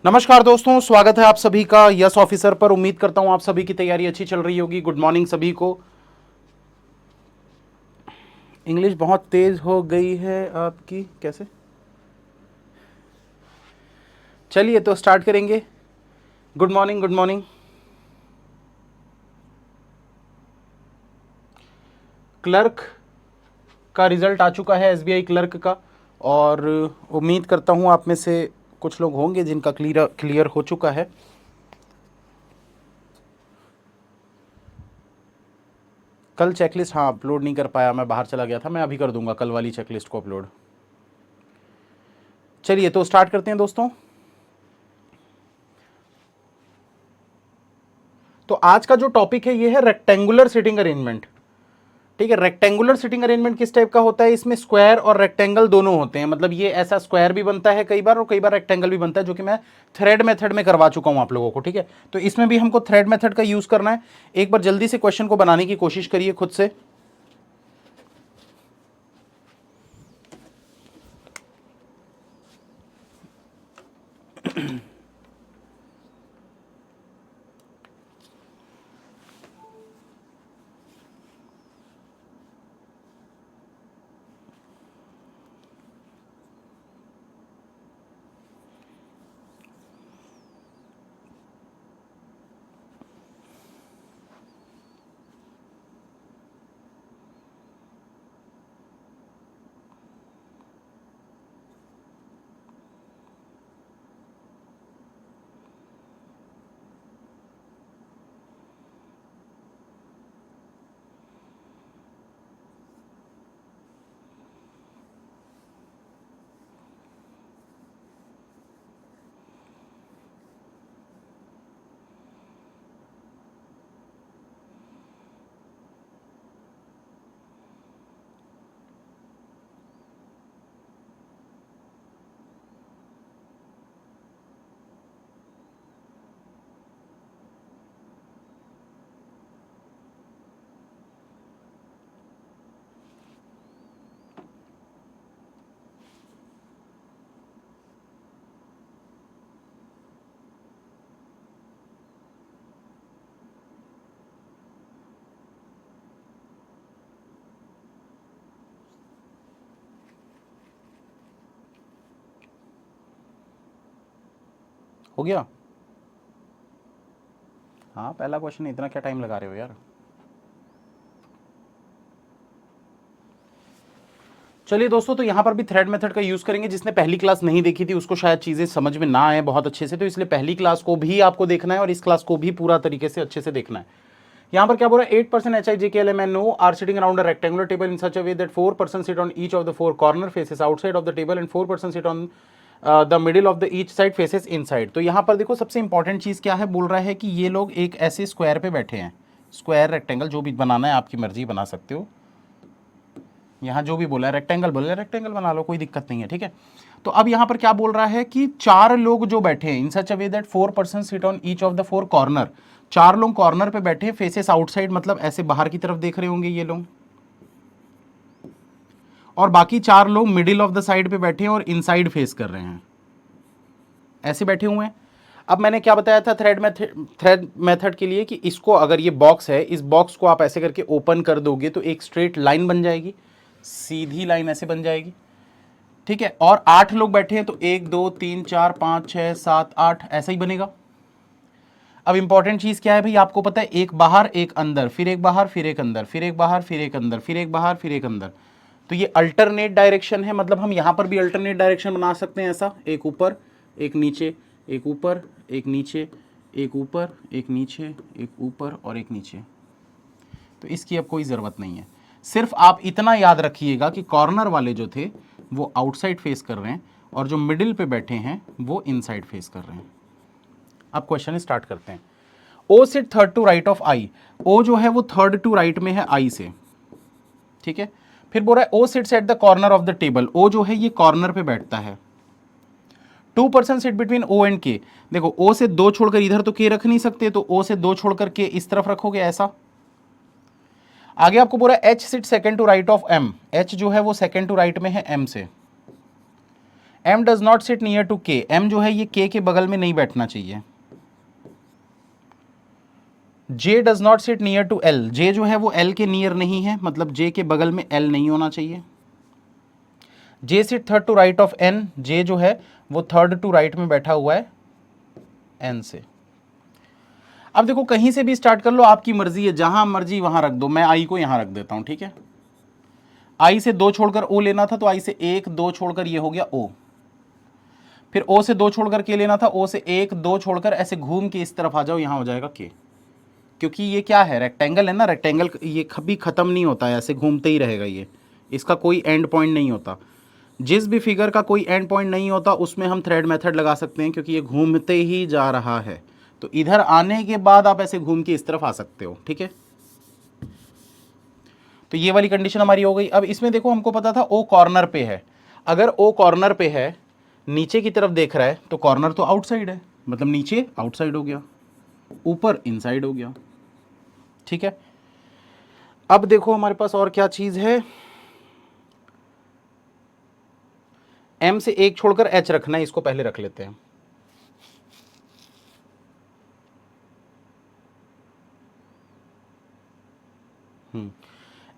नमस्कार दोस्तों, स्वागत है आप सभी का यस ऑफिसर पर। उम्मीद करता हूं आप सभी की तैयारी अच्छी चल रही होगी। गुड मॉर्निंग सभी को। इंग्लिश बहुत तेज हो गई है आपकी, कैसे? चलिए तो स्टार्ट करेंगे। Good morning, good morning. Clerk का रिजल्ट आ चुका है, एसबीआई क्लर्क का, और उम्मीद करता हूं आप में से कुछ लोग होंगे जिनका क्लियर हो चुका है। कल चेकलिस्ट हाँ अपलोड नहीं कर पाया, मैं बाहर चला गया था। मैं अभी कर दूंगा कल वाली चेकलिस्ट को अपलोड। चलिए तो स्टार्ट करते हैं दोस्तों। तो आज का जो टॉपिक है ये है रेक्टेंगुलर सिटिंग अरेंजमेंट। ठीक है, रेक्टेंगुलर सिटिंग अरेंजमेंट किस टाइप का होता है? इसमें स्क्वायर और रेक्टेंगल दोनों होते हैं। मतलब ये ऐसा स्क्वायर भी बनता है कई बार और कई बार रेक्टेंगल भी बनता है, जो कि मैं थ्रेड मेथड में करवा चुका हूं आप लोगों को। ठीक है, तो इसमें भी हमको थ्रेड मेथड का यूज करना है। एक बार जल्दी से क्वेश्चन को बनाने की कोशिश करिए खुद से। हो गया? हाँ, पहला क्वेश्चन। इतना क्या टाइम लगा रहे हो यार? चलिए दोस्तों, तो यहाँ पर भी थ्रेड मेथड का यूज करेंगे। जिसने पहली क्लास नहीं देखी थी उसको शायद चीजें समझ में ना आए बहुत अच्छे से, तो इसलिए पहली क्लास को भी आपको देखना है और इस क्लास को भी पूरा तरीके से अच्छे से देखना है। यहाँ पर क्या बोल रहा है? 8% HIJKLMNO are sitting around a rectangular table in such a way that 4% sit on each of the 4 corner faces outside of the table and 4% sit on the middle of the each side faces inside. तो यहाँ पर देखो, सबसे important चीज क्या है? बोल रहा है कि ये लोग एक ऐसे स्क्वायर पे बैठे हैं। स्क्वायर, रेक्टेंगल, जो भी बनाना है आपकी मर्जी, बना सकते हो। यहाँ जो भी बोला है, रेक्टेंगल बोला है, रेक्टेंगल बना लो, कोई दिक्कत नहीं है। ठीक है, तो अब यहाँ पर क्या बोल रहा है कि 4 लोग जो बैठे हैं in such a way that 4% sit on each of the 4 corner. 4 लोग कॉर्नर पे बैठे हैं, फेसेस आउटसाइड, मतलब ऐसे बाहर की तरफ देख रहे होंगे ये लोग, और बाकी 4 लोग मिडिल ऑफ द साइड पे बैठे हैं और इनसाइड फेस कर रहे हैं, ऐसे बैठे हुए हैं। अब मैंने क्या बताया था थ्रेड मेथड के लिए कि इसको, अगर ये बॉक्स है, इस बॉक्स को आप ऐसे करके ओपन कर दोगे तो एक स्ट्रेट लाइन बन जाएगी, सीधी लाइन ऐसे बन जाएगी। ठीक है, और 8 लोग बैठे हैं तो 1 2 3 4 5 6 7 8 ऐसा ही बनेगा। अब इंपॉर्टेंट चीज क्या है भाई? आपको पता है, एक बाहर एक अंदर, फिर एक बाहर फिर एक अंदर, फिर एक बाहर फिर एक अंदर, फिर एक बाहर फिर एक अंदर। तो ये अल्टरनेट डायरेक्शन है। मतलब हम यहां पर भी अल्टरनेट डायरेक्शन बना सकते हैं, ऐसा एक ऊपर एक नीचे, एक ऊपर एक नीचे, एक ऊपर एक नीचे, एक ऊपर और एक नीचे। तो इसकी अब कोई ज़रूरत नहीं है। सिर्फ आप इतना याद रखिएगा कि कॉर्नर वाले जो थे वो आउटसाइड फेस कर रहे हैं और जो मिडिल पे बैठे हैं वो इनसाइड फेस कर रहे हैं। अब क्वेश्चन स्टार्ट करते हैं। O sit third to right of I. O जो है वो थर्ड टू राइट में है आई से। ठीक है, फिर बोल रहा है O sits at the corner of the table. O जो है ये कॉर्नर पे बैठता है। 2% सिट बिटवीन ओ एंड के। देखो, ओ से 2 छोड़कर इधर तो के रख नहीं सकते, तो ओ से 2 छोड़कर के इस तरफ रखोगे ऐसा। आगे आपको बोला H sit second to right of M. H जो है वो सेकंड टू राइट में है एम से। m does not sit near to k, m जो है ये k के बगल में नहीं बैठना चाहिए। j does not sit near to l, j जो है वो l के नियर नहीं है, मतलब j के बगल में l नहीं होना चाहिए। j sit third to right of n, j जो है वो थर्ड टू राइट में बैठा हुआ है n से। अब देखो कहीं से भी स्टार्ट कर लो, आपकी मर्जी है, जहां मर्जी वहां रख दो। मैं i को यहां रख देता हूं, ठीक है। i से 2 छोड़कर o लेना था, तो i से 1 2 छोड़कर ये हो गया o। फिर o से 2 छोड़कर k लेना था, o से 1 2 छोड़कर ऐसे घूम के इस तरफ आ जाओ, यहां हो जाएगा k। क्योंकि ये क्या है, रेक्टेंगल है ना, रेक्टेंगल ये कभी खत्म नहीं होता है, ऐसे घूमते ही रहेगा ये, इसका कोई एंड पॉइंट नहीं होता। जिस भी फिगर का कोई एंड पॉइंट नहीं होता उसमें हम थ्रेड मेथड लगा सकते हैं, क्योंकि ये घूमते ही जा रहा है। तो इधर आने के बाद आप ऐसे घूम के इस तरफ आ सकते हो, ठीक है। तो ये वाली कंडीशन हमारी हो गई। अब इसमें देखो हमको पता था ओ कॉर्नर पे है, अगर ओ कॉर्नर पे है, नीचे की तरफ देख रहा है, तो कॉर्नर तो आउटसाइड है, मतलब नीचे आउटसाइड हो गया, ऊपर इनसाइड हो गया, ठीक है। अब देखो हमारे पास और क्या चीज है, m से 1 छोड़कर h रखना है, इसको पहले रख लेते हैं।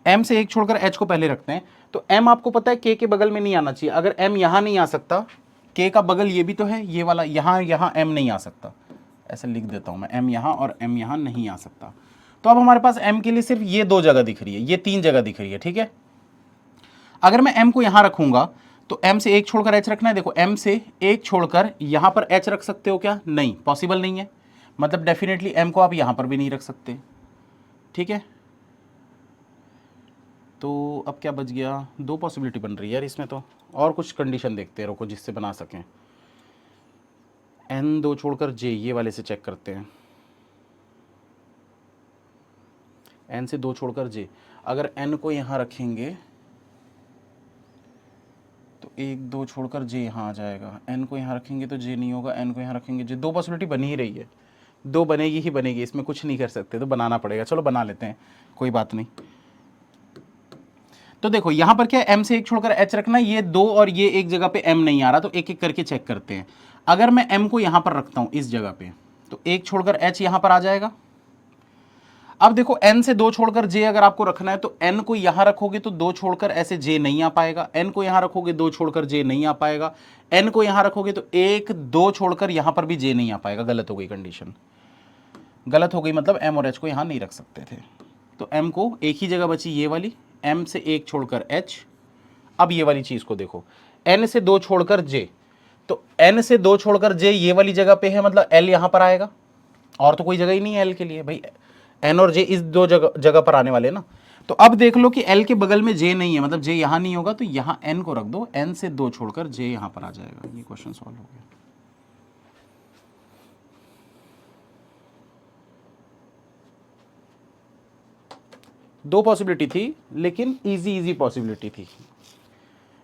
m से 1 छोड़कर h को पहले रखते हैं। तो m आपको पता है k के बगल में नहीं आना चाहिए। अगर m यहां नहीं आ सकता, k का बगल ये भी तो है, ये वाला, यहां m नहीं आ सकता। ऐसे लिख देता हूं मैं, m यहां और m यहां नहीं आ सकता। तो अब हमारे पास m के लिए सिर्फ ये 2 जगह दिख रही है, ये 3 जगह दिख रही है, ठीक है। अगर मैं m को यहां रखूंगा तो m से 1 छोड़कर h रखना है। देखो m से 1 छोड़कर यहां पर h रख सकते हो क्या? नहीं, पॉसिबल नहीं है। मतलब डेफिनेटली m को आप यहां पर भी नहीं रख सकते, ठीक है। तो अब क्या बच गया, 2 पॉसिबिलिटी बन रही है यार इसमें तो। और कुछ कंडीशन देखते हैं, रुको, जिससे बना सकें। n 2 छोड़कर j, ये वाले से चेक करते हैं। n से 2 छोड़कर j, अगर n को यहाँ रखेंगे तो 1 2 छोड़कर j यहाँ आ जाएगा, n को यहाँ रखेंगे तो j नहीं होगा, n को यहाँ रखेंगे j। 2 पॉसिबिलिटी बनी ही रही है, 2 बनेगी ही बनेगी, इसमें कुछ नहीं कर सकते, तो बनाना पड़ेगा। चलो बना लेते हैं, कोई बात नहीं। तो देखो यहां पर क्या है, m से 1 छोड़कर h रखना, ये 2 और ये एक जगह पे m नहीं आ रहा, तो एक एक करके चेक करते हैं। अगर मैं m को यहां पर रखता हूं इस जगह पे, तो 1 छोड़कर h यहां पर आ जाएगा। अब देखो n से 2 छोड़कर j अगर आपको रखना है, तो n को यहां रखोगे तो 2 छोड़कर ऐसे j नहीं आ पाएगा, n को यहां रखोगे 2 छोड़कर j नहीं आ पाएगा, n को यहां रखोगे तो 1 2 छोड़कर यहां पर भी j नहीं आ पाएगा। गलत हो गई कंडीशन, गलत हो गई, मतलब m और h को यहां नहीं रख सकते थे। तो m को एक ही जगह बची, ये वाली, m से 1 छोड़कर h। अब ये वाली चीज को देखो, n से 2 छोड़कर j, तो n से 2 छोड़कर j ये वाली जगह पे है, मतलब l यहां पर आएगा, और तो कोई जगह ही नहीं है l के लिए भाई, n और j इस 2 जगह पर आने वाले ना। तो अब देख लो कि l के बगल में j नहीं है, मतलब j यहां नहीं होगा, तो यहां n को रख दो, n से 2 छोड़कर j यहां पर आ जाएगा। ये क्वेश्चन सॉल्व हो गया। दो पॉसिबिलिटी थी, लेकिन इजी पॉसिबिलिटी थी।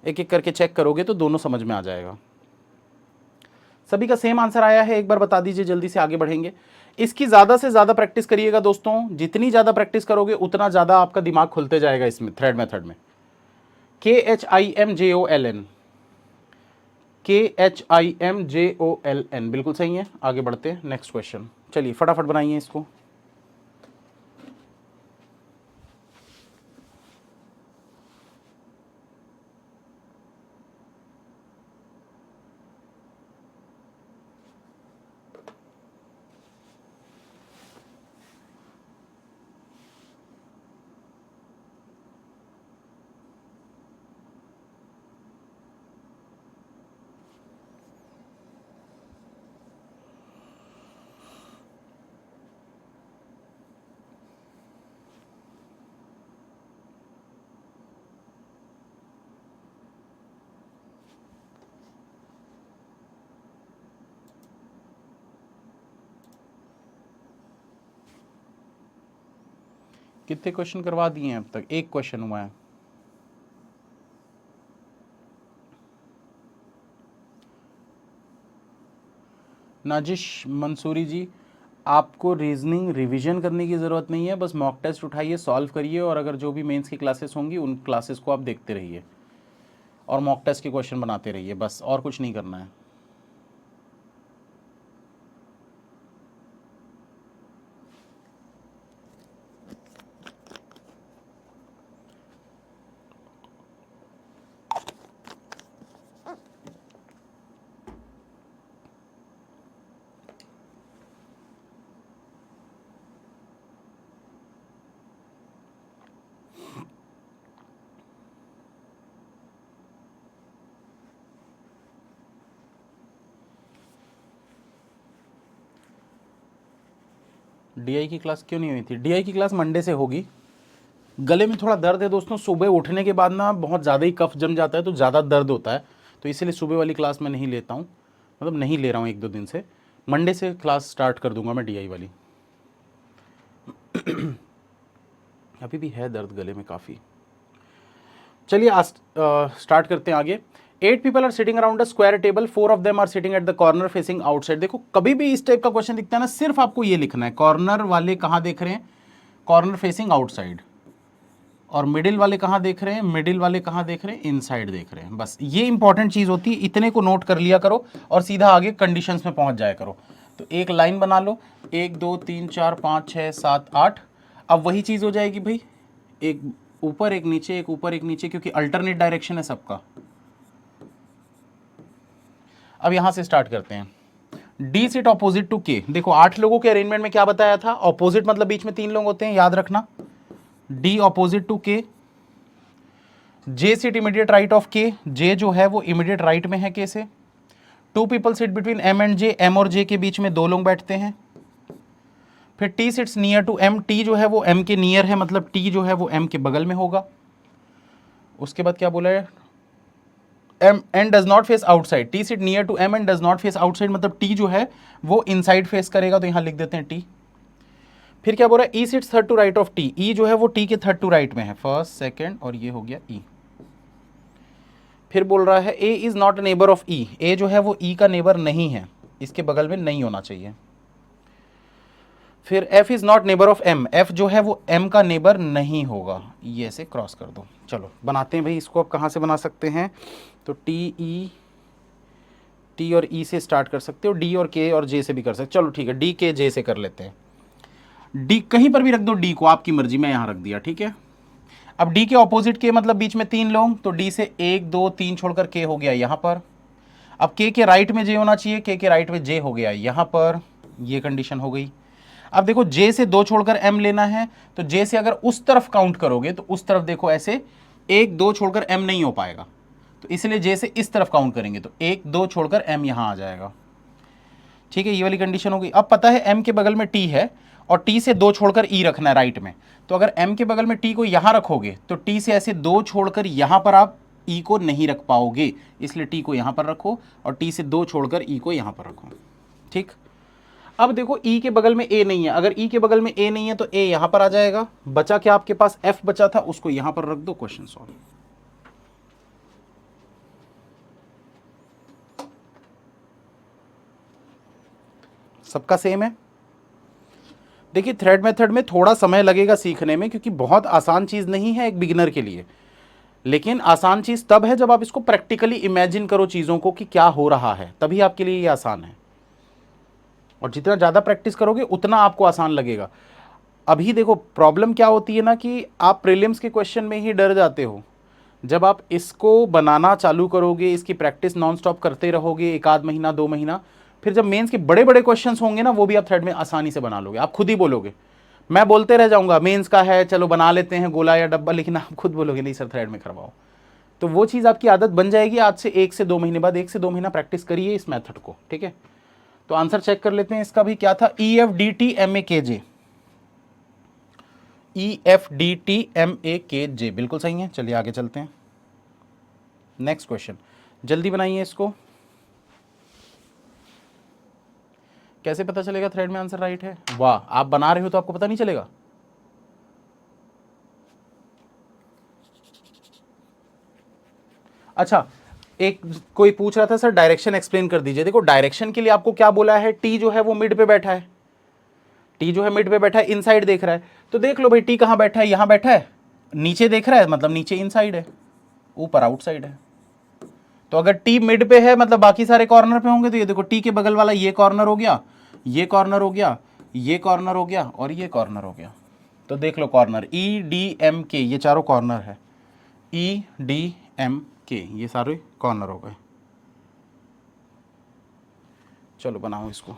एक एक करके चेक करोगे तो दोनों समझ में आ जाएगा। सभी का सेम आंसर आया है, एक बार बता दीजिए, जल्दी से आगे बढ़ेंगे। इसकी ज्यादा से ज्यादा प्रैक्टिस करिएगा दोस्तों, जितनी ज्यादा प्रैक्टिस करोगे उतना ज्यादा आपका दिमाग खुलते जाएगा इसमें, थ्रेड मेथड में। KHIMJOLN, KHIMJOLN बिल्कुल सही है। आगे बढ़ते हैं, नेक्स्ट क्वेश्चन। चलिए फटाफट बनाइए इसको। कितने क्वेश्चन करवा दिए हैं अब तक? एक क्वेश्चन हुआ है। नाजिश मंसूरी जी, आपको रीजनिंग रिवीजन करने की ज़रूरत नहीं है, बस मॉक टेस्ट उठाइए, सॉल्व करिए, और अगर जो भी मेंस की क्लासेस होंगी उन क्लासेस को आप देखते रहिए। और मॉक टेस्ट के क्वेश्चन बनाते रहिए, बस और कुछ नहीं करना है। डीआई की क्लास क्यों नहीं हुई थी? डीआई की क्लास मंडे से होगी। गले में थोड़ा दर्द है दोस्तों, सुबह उठने के बाद ना बहुत ज़्यादा ही कफ जम जाता है तो ज़्यादा दर्द होता है, तो इसीलिए सुबह वाली क्लास मैं नहीं लेता हूँ, मतलब नहीं ले रहा हूँ 1-2 दिन से। मंडे से क्लास स्टार्ट कर दूंगा मैं डीआई वाली। अभी भी है दर्द गले में काफ़ी। चलिए स्टार्ट करते हैं आगे। 8 people are sitting around a square table, 4 of them are sitting at the corner facing outside. देखो कभी भी इस टाइप का क्वेश्चन दिखता है ना, सिर्फ आपको ये लिखना है कॉर्नर वाले कहाँ देख रहे हैं, कॉर्नर फेसिंग आउटसाइड, और मिडिल वाले कहाँ देख रहे हैं, मिडिल वाले कहाँ देख रहे हैं, इनसाइड देख रहे हैं। बस ये इंपॉर्टेंट चीज़ होती है, इतने को नोट कर लिया करो और सीधा आगे कंडीशंस में पहुंच जाया करो। तो एक लाइन बना लो, 1 2 3 4 5 6 7 8। अब वही चीज़ हो जाएगी भाई, एक ऊपर एक नीचे, एक ऊपर एक नीचे, क्योंकि अल्टरनेट डायरेक्शन है सबका। अब यहां से स्टार्ट करते हैं। डी सिट ऑपोजिट टू के। देखो 8 लोगों के अरेंजमेंट में क्या बताया था, ऑपोजिट मतलब बीच में 3 लोग होते हैं, याद रखना। डी ऑपोजिट टू के, जे सिट इमीडिएट राइट ऑफ के, जे जो है वो इमीडिएट राइट में है के से। 2 people sit between M and J, M और जे के बीच में 2 लोग बैठते हैं। फिर T sits near to M, T जो है वो एम के नियर है, मतलब टी जो है वो एम के बगल में होगा। उसके बाद क्या बोला है, M and does not face outside, T sit near to M and does not face outside, मतलब टी जो है वो इनसाइड फेस करेगा, तो यहां लिख देते हैं टी। फिर क्या बोल रहा है, E sits third to right of T, E जो है वो टी के थर्ड टू राइट में है, फर्स्ट सेकंड, और ये हो गया ई। फिर बोल रहा है A is not a neighbour of E, A जो है वो ई का नेबर नहीं है, इसके बगल में नहीं होना चाहिए। फिर F is not neighbour of M, F जो है वो एम का नेबर नहीं होगा, ये ऐसे क्रॉस कर दो। चलो बनाते हैं भाई इसको। अब कहाँ से बना सकते हैं, तो टी ई, टी और ई से स्टार्ट कर सकते हो, डी और के और जे से भी कर सकते। चलो ठीक है, डी के जे से कर लेते हैं। डी कहीं पर भी रख दो, डी को आपकी मर्जी, मैं यहाँ रख दिया, ठीक है। अब डी के ऑपोजिट के मतलब बीच में 3 लोग, तो डी से 1 2 3 छोड़कर के हो गया यहाँ पर। अब के राइट में जे होना चाहिए, के राइट में जे हो गया यहाँ पर, ये कंडीशन हो गई। अब देखो जे से 2 छोड़कर एम लेना है, तो जे से अगर उस तरफ काउंट करोगे तो उस तरफ देखो ऐसे 1 2 छोड़कर एम नहीं हो पाएगा, तो इसलिए जे से इस तरफ काउंट करेंगे, तो 1 2 छोड़कर एम यहां आ जाएगा, ठीक है। ये वाली कंडीशन हो गई। अब पता है एम के बगल में टी है और टी से 2 छोड़कर ई रखना है राइट में, तो अगर एम के बगल में टी को यहां रखोगे तो टी से ऐसे 2 छोड़कर यहां पर आप ई को नहीं रख पाओगे, इसलिए टी को यहां पर रखो और टी से 2 छोड़कर ई को यहां पर रखो, ठीक। अब देखो ई के बगल में ए नहीं है, अगर ई के बगल में ए नहीं है तो ए यहां पर आ जाएगा, बचा क्या आपके पास, एफ बचा था, उसको यहां पर रख दो, क्वेश्चन सॉल्व। सबका सेम है। देखिए थ्रेड मेथड में थोड़ा समय लगेगा सीखने में, क्योंकि बहुत आसान चीज नहीं है एक बिगिनर के लिए, लेकिन आसान चीज तब है जब आप इसको प्रैक्टिकली इमेजिन करो चीजों को कि क्या हो रहा है, तभी आपके लिए ये आसान है। और जितना ज़्यादा प्रैक्टिस करोगे उतना आपको आसान लगेगा। अभी देखो प्रॉब्लम क्या होती है ना, कि आप प्रीलिम्स के क्वेश्चन में ही डर जाते हो। जब आप इसको बनाना चालू करोगे, इसकी प्रैक्टिस नॉन स्टॉप करते रहोगे 1 आध महीना 2 महीना, फिर जब मेंस के बड़े बड़े क्वेश्चंस होंगे ना, वो भी आप थ्रेड में आसानी से बना लोगे। आप खुद ही बोलोगे, मैं बोलते रह जाऊंगा मेंस का है चलो बना लेते हैं गोला या डब्बा, लेकिन आप खुद बोलोगे नहीं सर थ्रेड में करवाओ। तो वो चीज़ आपकी आदत बन जाएगी आज से 1 से 2 महीने बाद। 1 से 2 महीना प्रैक्टिस करिए इस मेथड को, ठीक है। तो आंसर चेक कर लेते हैं इसका भी, क्या था, E F D T M A K J, E F D T M A K J, बिल्कुल सही है। चलिए आगे चलते हैं, नेक्स्ट क्वेश्चन, जल्दी बनाइए इसको। कैसे पता चलेगा थ्रेड में आंसर राइट है? वाह, आप बना रहे हो तो आपको पता नहीं चलेगा। अच्छा, एक कोई पूछ रहा था सर डायरेक्शन एक्सप्लेन कर दीजिए। देखो डायरेक्शन के लिए आपको क्या बोला है, टी जो है वो मिड पे बैठा है, टी जो है मिड पे बैठा है, इनसाइड देख रहा है, तो देख लो भाई टी कहाँ बैठा है, यहाँ बैठा है, नीचे देख रहा है मतलब नीचे इनसाइड है, ऊपर आउटसाइड है। तो अगर टी मिड पे है मतलब बाकी सारे कॉर्नर पे होंगे, तो ये देखो टी के बगल वाला ये कॉर्नर हो गया, ये कॉर्नर हो गया, ये कॉर्नर हो गया और ये कॉर्नर हो गया। तो देख लो कॉर्नर ई डी एम के, ये चारों कॉर्नर है, ई डी एम के, ये सारे कॉर्नर हो गए। चलो बनाओ इसको।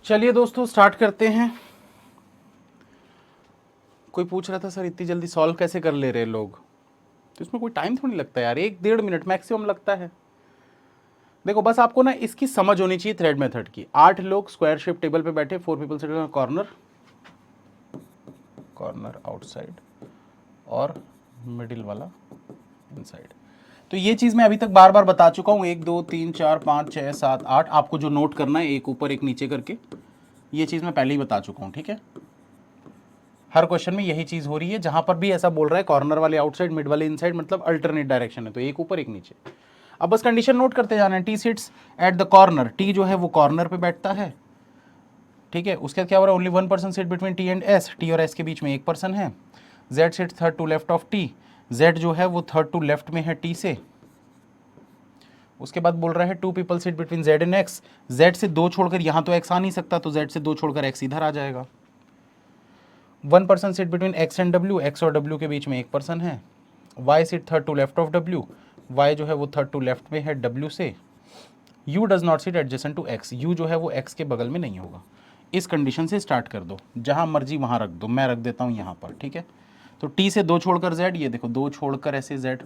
चलिए दोस्तों स्टार्ट करते हैं। कोई पूछ रहा था सर इतनी जल्दी सॉल्व कैसे कर ले रहे लोग, तो इसमें कोई टाइम थोड़ी लगता है यार, 1-1.5 मिनट मैक्सिमम लगता है। देखो बस आपको ना इसकी समझ होनी चाहिए थ्रेड मेथड की। 8 लोग स्क्वायर शेप टेबल पे बैठे, 4 people sitting corner, corner outside और मिडिल वाला इनसाइड। तो ये चीज़ मैं अभी तक बार बार बता चुका हूँ, 1 2 3 4 5 6 7 8, आपको जो नोट करना है एक ऊपर एक नीचे करके, ये चीज़ मैं पहले ही बता चुका हूँ, ठीक है। हर क्वेश्चन में यही चीज़ हो रही है, जहां पर भी ऐसा बोल रहा है कॉर्नर वाले आउटसाइड मिड वाले इनसाइड, मतलब अल्टरनेट डायरेक्शन है, तो एक ऊपर एक नीचे। अब बस कंडीशन नोट करते जाना है। T seats at the corner, T जो है वो कॉर्नर पे बैठता है, ठीक है। उसके बाद क्या हो रहा है, only 1 person sit between T and S, T और एस के बीच में एक पर्सन है। Z sit third to left of T, Z जो है वो थर्ड टू लेफ्ट में है टी से। उसके बाद बोल रहा है 2 people sit between Z and x, Z से 2 छोड़कर, यहां तो एक्स आ नहीं सकता, तो जेड से 2 छोड़कर एक्स इधर आ जाएगा। 1 person sit between X and W, X और डब्ल्यू के बीच में एक पर्सन है। Y sit third to left of W, Y जो है वो थर्ड टू लेफ्ट में है डब्ल्यू से। U does not sit adjacent to X, U जो है वो एक्स के बगल में नहीं होगा। इस कंडीशन से स्टार्ट कर दो, जहां मर्जी वहां रख दो, मैं रख देता हूं यहां पर, ठीक है। तो टी से 2 छोड़कर जेड, ये देखो 2 छोड़कर ऐसे जेड,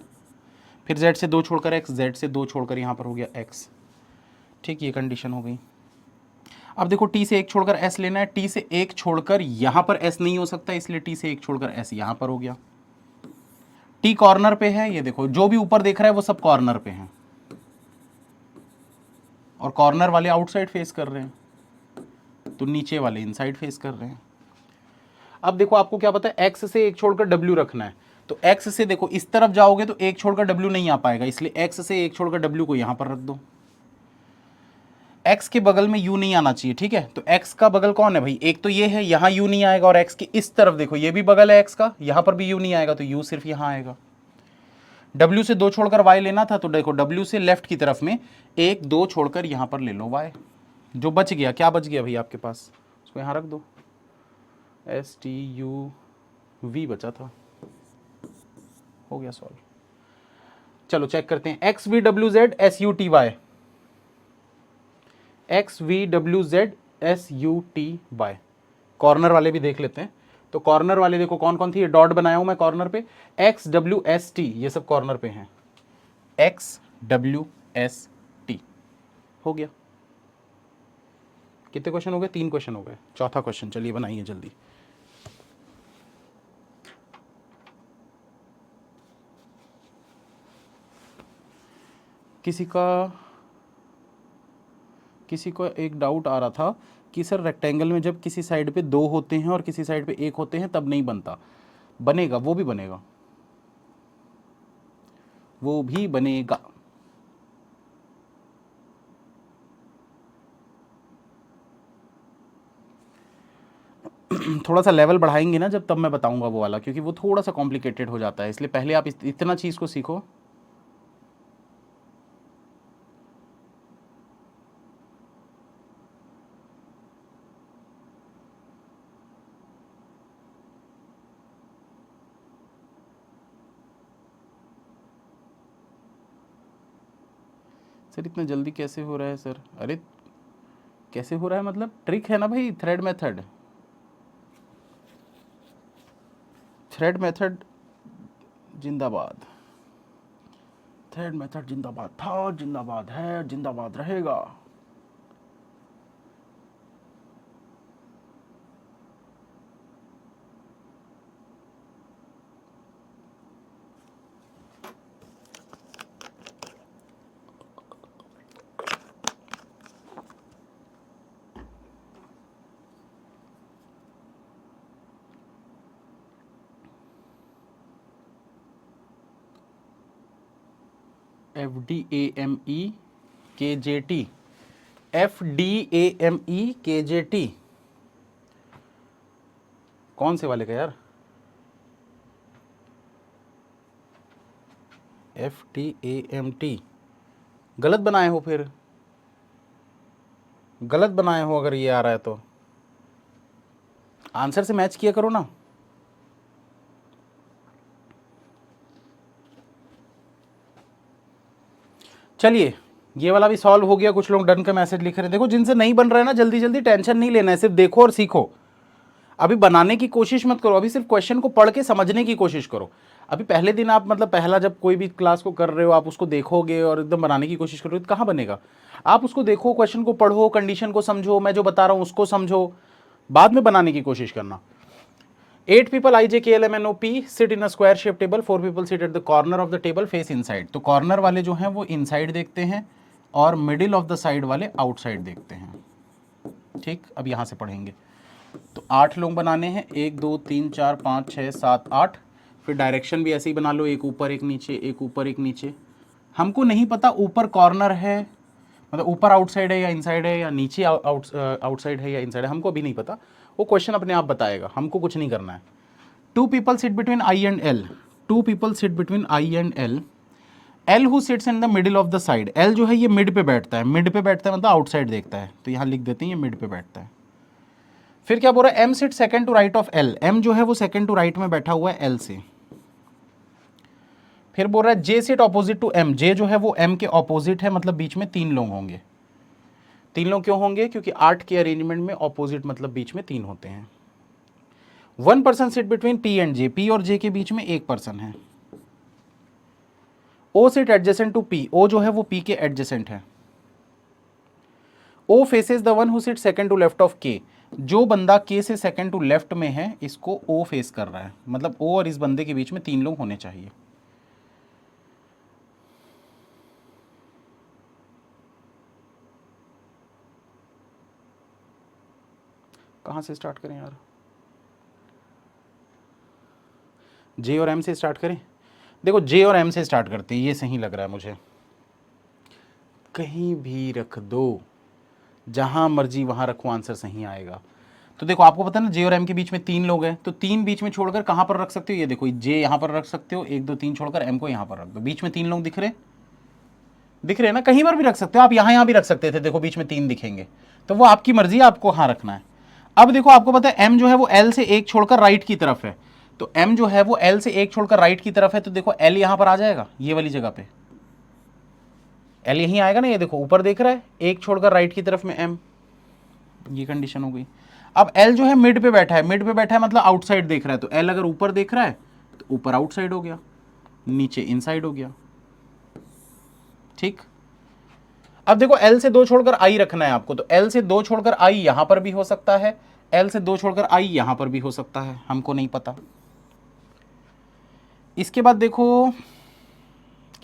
फिर जेड से 2 छोड़कर एक्स, जेड से 2 छोड़कर यहां पर हो गया एक्स, ठीक, ये कंडीशन हो गई। अब देखो टी से 1 छोड़कर एस लेना है, टी से 1 छोड़कर यहां पर एस नहीं हो सकता, इसलिए टी से 1 छोड़कर एस यहां पर हो गया। टी कॉर्नर पे है, ये देखो जो भी ऊपर देख रहा है वो सब कॉर्नर पे है, और कॉर्नर वाले आउटसाइड फेस कर रहे हैं, तो नीचे वाले इनसाइड फेस कर रहे हैं। अब देखो आपको क्या पता है, एक्स से 1 छोड़कर डब्ल्यू रखना है, तो एक्स से देखो इस तरफ जाओगे तो 1 छोड़कर डब्ल्यू नहीं आ पाएगा, इसलिए एक्स से 1 छोड़कर डब्ल्यू को यहां पर रख दो। एक्स के बगल में यू नहीं आना चाहिए, ठीक है। तो एक्स का बगल कौन है भाई, एक तो ये है, यहां यू नहीं आएगा, और एक्स के इस तरफ देखो ये भी बगल है एक्स का, यहां पर भी यू नहीं आएगा, तो यू सिर्फ यहां आएगा। डब्ल्यू से 2 छोड़कर वाई लेना था, तो देखो डब्ल्यू से लेफ्ट की तरफ में 1 2 छोड़कर यहां पर ले लो वाई। जो बच गया, क्या बच गया भाई आपके पास, उसको यहां रख दो, एस टी यू वी बचा था, हो गया सॉल्व। चलो चेक करते हैं, X V W Z S U T Y, X V W Z S U T Y. Corner वाले भी देख लेते हैं। तो कॉर्नर वाले देखो कौन कौन थी, ये डॉट बनाया हूं मैं कॉर्नर पे, एक्स डब्ल्यू एस टी, ये सब कॉर्नर पे हैं, एक्स डब्ल्यू एस टी, हो गया। कितने क्वेश्चन हो गए? 3 क्वेश्चन हो गए, चौथा क्वेश्चन चलिए बनाइए जल्दी। किसी को एक डाउट आ रहा था कि सर रेक्टेंगल में जब किसी साइड पे 2 होते हैं और किसी साइड पे 1 होते हैं तब नहीं बनता। बनेगा, वो भी बनेगा, वो भी बनेगा। थोड़ा सा लेवल बढ़ाएंगे ना जब, तब मैं बताऊंगा वो वाला, क्योंकि वो थोड़ा सा कॉम्प्लिकेटेड हो जाता है, इसलिए पहले आप इतना चीज़ को सीखो। सर इतना जल्दी कैसे हो रहा है सर? अरे कैसे हो रहा है मतलब, ट्रिक है ना भाई, थ्रेड मेथड। थ्रेड मेथड जिंदाबाद, थ्रेड मेथड जिंदाबाद था, जिंदाबाद है, जिंदाबाद रहेगा। FDAME KJT, FDAME KJT कौन से वाले का यार? FTAMT गलत बनाए हो, फिर गलत बनाए हो अगर ये आ रहा है तो आंसर से मैच किया करो ना। चलिए ये वाला भी सॉल्व हो गया, कुछ लोग डन का मैसेज लिख रहे हैं। देखो जिनसे नहीं बन रहा है ना, जल्दी जल्दी टेंशन नहीं लेना है, सिर्फ देखो और सीखो। अभी बनाने की कोशिश मत करो, अभी सिर्फ क्वेश्चन को पढ़ के समझने की कोशिश करो। अभी पहले दिन आप मतलब पहला जब कोई भी क्लास को कर रहे हो, आप उसको देखोगे और एकदम बनाने की कोशिश करोगे तो कहाँ बनेगा? आप उसको देखो, क्वेश्चन को पढ़ो, कंडीशन को समझो, मैं जो बता रहा हूँ उसको समझो, बाद में बनाने की कोशिश करना। 8 people IJKLMNOP sit in a square shaped table, 4 people sit at the corner of the table face inside। तो कॉर्नर वाले जो हैं वो इनसाइड देखते हैं और मिडिल ऑफ द साइड वाले आउटसाइड देखते हैं। ठीक, अब यहाँ से पढ़ेंगे। तो 8 लोग बनाने हैं, 1 2 3 4 5 6 7 8। फिर डायरेक्शन भी ऐसे ही बना लो, एक ऊपर एक नीचे, एक ऊपर एक नीचे। हमको नहीं पता ऊपर कॉर्नर है, मतलब ऊपर आउटसाइड है या इनसाइड है, या नीचे आउटसाइड है या इनसाइड है, हमको अभी नहीं पता। वो क्वेश्चन अपने आप बताएगा, हमको कुछ नहीं करना है। 2 people sit between I and L। 2 people sit between I and L। L who sits in the middle of the side। L जो है ये मिड पे बैठता है, मिड पे बैठता है मतलब आउटसाइड देखता है, तो यहाँ लिख देते हैं ये मिड पे बैठता है। फिर क्या बोल रहा है? M sit second to right of L। M जो है वो सेकंड टू राइट में बैठा हुआ है L से। फिर बोल रहा है J sit opposite to M। J जो है वो M के ऑपोजिट है, मतलब बीच में 3 लोग होंगे। 3 लोग क्यों होंगे? क्योंकि 8 के अरेंजमेंट में ऑपोजिट मतलब बीच में 3 होते हैं। 1 person sit between P and J। P और J के बीच में 1 पर्सन है। O sit adjacent to P। O जो है वो P के एडजेसेंट है। O faces the one who sit second to left of K। जो बंदा K से सेकंड टू लेफ्ट में है इसको O फेस कर रहा है, मतलब O और इस बंदे के बीच में 3 लोग होने चाहिए। कहाँ से स्टार्ट करें यार? J और M से स्टार्ट करें? देखो J और M से स्टार्ट करते हैं, ये सही लग रहा है मुझे। कहीं भी रख दो, जहां मर्जी वहां रखो, आंसर सही आएगा। तो देखो आपको पता है ना J और M के बीच में 3 लोग हैं, तो 3 बीच में छोड़कर कहां पर रख सकते हो? ये देखो J यहां पर रख सकते हो, 1 2 3 छोड़कर M को यहां पर रख दो। बीच में 3 लोग दिख रहे हैं ना? कहीं पर भी रख सकते हो आप, यहां भी रख सकते थे, देखो बीच में 3 दिखेंगे, तो वो आपकी मर्जी है, आपको कहां रखना है। अब देखो आपको पता है M जो है वो L से 1 छोड़कर राइट की तरफ है, तो M जो है वो L से 1 छोड़कर राइट की तरफ है, तो देखो L यहां पर आ जाएगा, ये वाली जगह पे L यहीं आएगा ना। ये देखो ऊपर देख रहा है, 1 छोड़कर राइट की तरफ में M, ये कंडीशन हो गई। अब L जो है मिड पे बैठा है, मिड पे बैठा है मतलब आउटसाइड देख रहा है, तो L अगर ऊपर देख रहा है तो ऊपर आउटसाइड हो गया, नीचे इनसाइड हो गया। ठीक, अब देखो L से 2 छोड़कर I रखना है आपको, तो L से 2 छोड़कर I यहां पर भी हो सकता है, L से 2 छोड़कर I यहां पर भी हो सकता है, हमको नहीं पता। इसके बाद देखो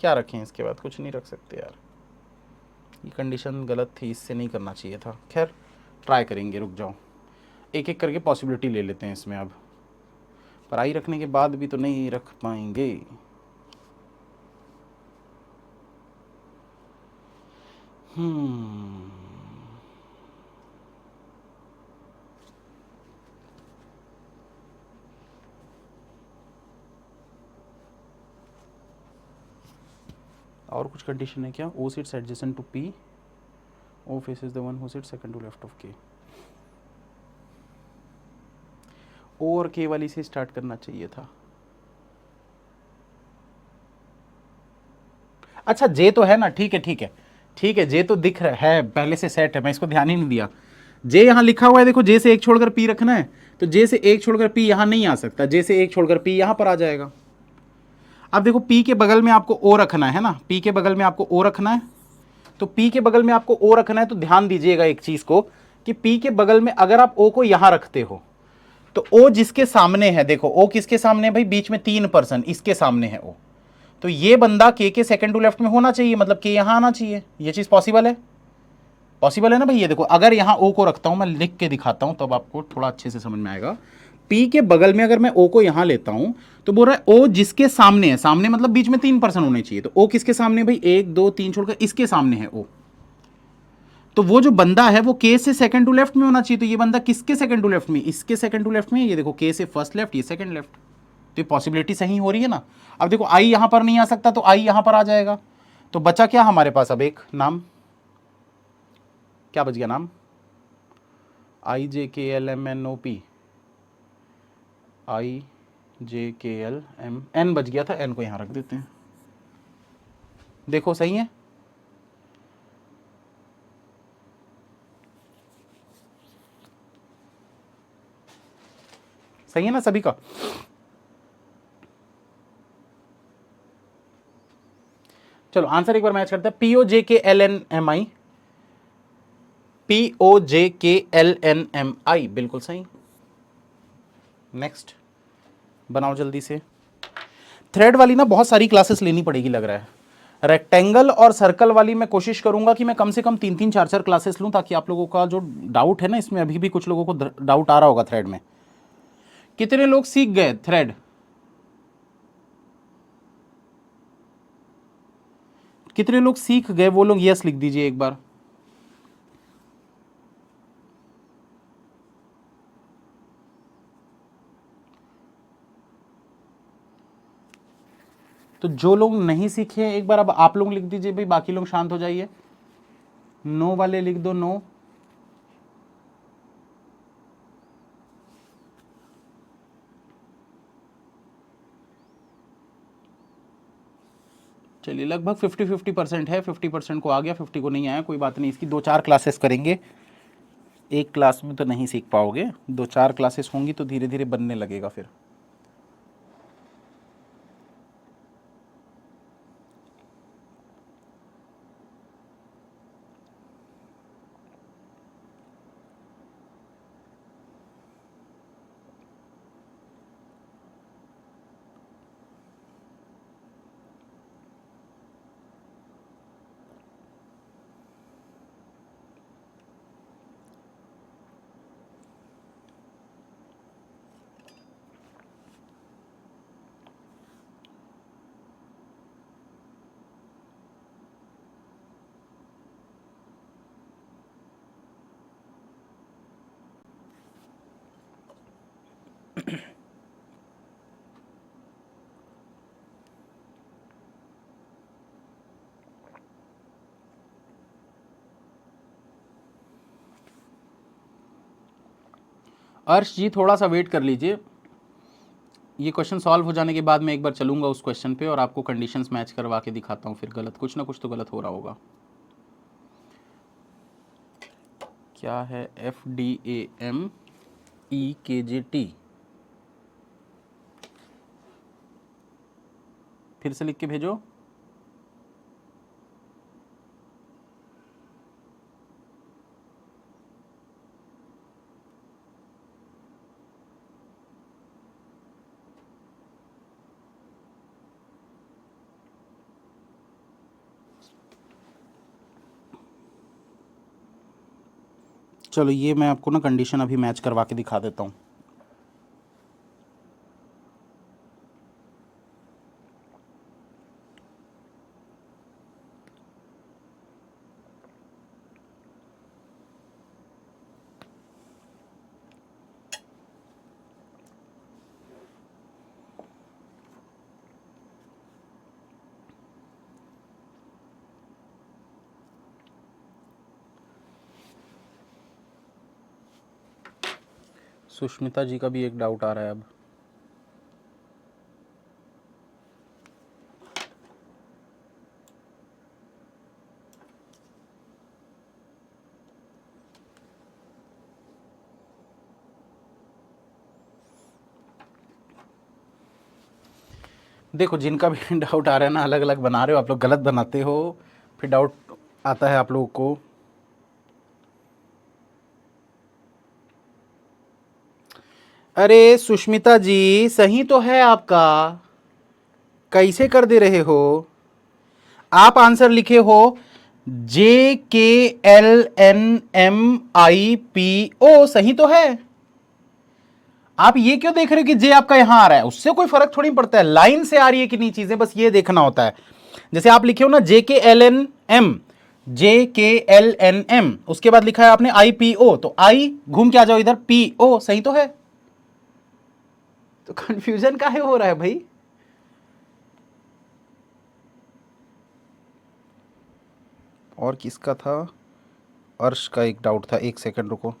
क्या रखें, इसके बाद कुछ नहीं रख सकते यार, ये कंडीशन गलत थी, इससे नहीं करना चाहिए था। खैर ट्राई करेंगे, रुक जाओ, एक एक करके पॉसिबिलिटी ले लेते हैं इसमें। अब पर आई रखने के बाद भी तो नहीं रख पाएंगे। और कुछ कंडीशन है क्या? O sits adjacent to P, O face is the one who sits second to left of K. O और के वाली से स्टार्ट करना चाहिए था। अच्छा जे तो है ना, ठीक है ठीक है ठीक है, जे तो दिख रहा है पहले से सेट है, मैं इसको ध्यान ही नहीं दिया। जे यहाँ लिखा हुआ है, देखो जे से एक छोड़कर पी रखना है, तो जे से एक छोड़कर पी यहाँ नहीं आ सकता, जे से एक छोड़कर पी यहाँ पर आ जाएगा। अब देखो पी के बगल में आपको ओ रखना है ना, पी के बगल में आपको ओ रखना है, तो पी के बगल में आपको ओ रखना है, तो ध्यान दीजिएगा एक चीज को कि पी के बगल में अगर आप ओ को यहां रखते हो, तो ओ जिसके सामने है, देखो ओ किसके सामने है भाई, बीच में 3%, इसके सामने है ओ, तो ये बंदा के सेकंड टू लेफ्ट में होना चाहिए, मतलब के यहां आना चाहिए। ये चीज पॉसिबल है, पॉसिबल है ना भाई। ये देखो अगर यहां ओ को रखता हूं, मैं लिख के दिखाता हूं तब आपको थोड़ा अच्छे से समझ में आएगा। पी के बगल में अगर मैं ओ को यहां लेता हूं, तो बोल रहा है ओ जिसके सामने है, सामने मतलब बीच में 3% होने चाहिए, तो ओ किसके सामने भाई, 1 2 3 छोड़कर इसके सामने है ओ, तो वो जो बंदा है वो के से सेकंड टू लेफ्ट में होना चाहिए। तो ये बंदा किसके सेकंड टू लेफ्ट में, इसके सेकंड टू लेफ्ट में, ये देखो के से फर्स्ट लेफ्ट, ये सेकंड लेफ्ट, तो ये पॉसिबिलिटी सही हो रही है ना। अब देखो आई यहां पर नहीं आ सकता, तो आई यहां पर आ जाएगा, तो बचा क्या हमारे पास, अब एक नाम क्या बच गया, नाम I J K L M N O P, I J K L M N बच गया था, एन को यहां रख देते हैं। देखो सही है, सही है ना सभी का। चलो आंसर एक बार मैच करते हैं, पीओ जे के एल एन एम आई, पीओ जे के एल एन एम आई, बिल्कुल सही। नेक्स्ट बनाओ जल्दी से। थ्रेड वाली ना बहुत सारी क्लासेस लेनी पड़ेगी लग रहा है। रेक्टेंगल और सर्कल वाली मैं कोशिश करूंगा कि मैं कम से कम 3-3 4-4 क्लासेस लूं, ताकि आप लोगों का जो डाउट है ना इसमें, अभी भी कुछ लोगों को डाउट आ रहा होगा थ्रेड में। कितने लोग सीख गए थ्रेड, कितने लोग सीख गए, वो लोग यस लिख दीजिए एक बार। तो जो लोग नहीं सीखे एक बार अब आप लोग लिख दीजिए भाई, बाकी लोग शांत हो जाइए। नो वाले लिख दो नो। चलिए लगभग 50-50% है, 50% को आ गया, 50 को नहीं आया, कोई बात नहीं, इसकी 2-4 क्लासेस करेंगे। एक क्लास में तो नहीं सीख पाओगे, 2-4 क्लासेस होंगी तो धीरे धीरे बनने लगेगा फिर। अर्श जी थोड़ा सा वेट कर लीजिए, ये क्वेश्चन सॉल्व हो जाने के बाद मैं एक बार चलूंगा उस क्वेश्चन पे और आपको कंडीशंस मैच करवा के दिखाता हूँ, फिर गलत कुछ ना कुछ तो गलत हो रहा होगा। क्या है FDAMEKJT, फिर से लिख के भेजो। चलो ये मैं आपको ना कंडीशन अभी मैच करवा के दिखा देता हूँ। सुष्मिता जी का भी एक डाउट आ रहा है अब। देखो जिनका भी डाउट आ रहा है ना, अलग अलग बना रहे हो आप लोग, गलत बनाते हो, फिर डाउट आता है आप लोगों को। अरे सुष्मिता जी सही तो है आपका, कैसे कर दे रहे हो आप? आंसर लिखे हो JKLNMIPO, सही तो है। आप ये क्यों देख रहे हो कि जे आपका यहां आ रहा है? उससे कोई फर्क थोड़ी पड़ता है, लाइन से आ रही है कि नहीं चीजें, बस ये देखना होता है। जैसे आप लिखे हो ना JKLNM, उसके बाद लिखा है आपने IPO, तो आई घूम के आ जाओ इधर, PO, सही तो है। तो कंफ्यूजन काहे हो रहा है भाई? और किसका था? अर्श का एक डाउट था, एक सेकंड रुको।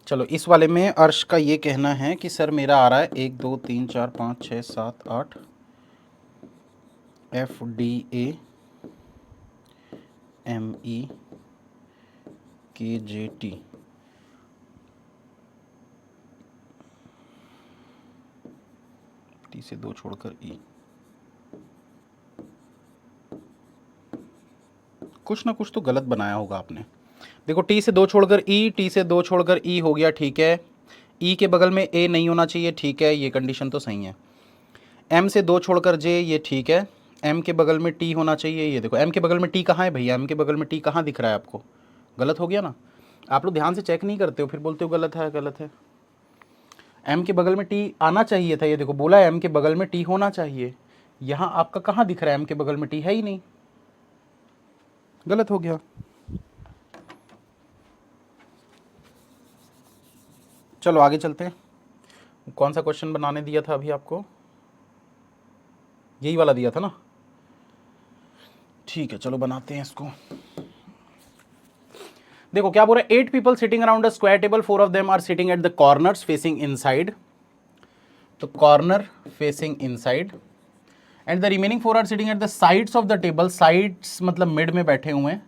चलो इस वाले में अर्श का ये कहना है कि सर मेरा आ रहा है 1 2 3 4 5 6 7 8 FDA ME KJT, टी से 2 छोड़कर E। कुछ ना कुछ तो गलत बनाया होगा आपने। देखो टी से 2 छोड़कर E, टी से 2 छोड़कर E हो गया, ठीक है। E के बगल में A नहीं होना चाहिए, ठीक है, ये कंडीशन तो सही है। M से 2 छोड़कर J, ये ठीक है। M के बगल में T होना चाहिए, ये देखो M के बगल में T कहाँ है भैया? M के बगल में T कहाँ दिख रहा है आपको? गलत हो गया ना। आप लोग ध्यान से चेक नहीं करते हो, फिर बोलते हो गलत है गलत है। M के बगल में T आना चाहिए था, ये देखो बोला है M के बगल में T होना चाहिए। यहाँ आपका कहाँ दिख रहा है? M के बगल में T है ही नहीं, गलत हो गया। चलो आगे चलते हैं। कौन सा क्वेश्चन बनाने दिया था अभी आपको? यही वाला दिया था ना, ठीक है चलो बनाते हैं इसको। देखो क्या बोल रहा है, 8 people sitting around a square table, 4 of them are sitting at the corners facing inside, तो corner facing inside, and the remaining 4 are sitting at the sides of the table, sides मतलब मिड में बैठे हुए हैं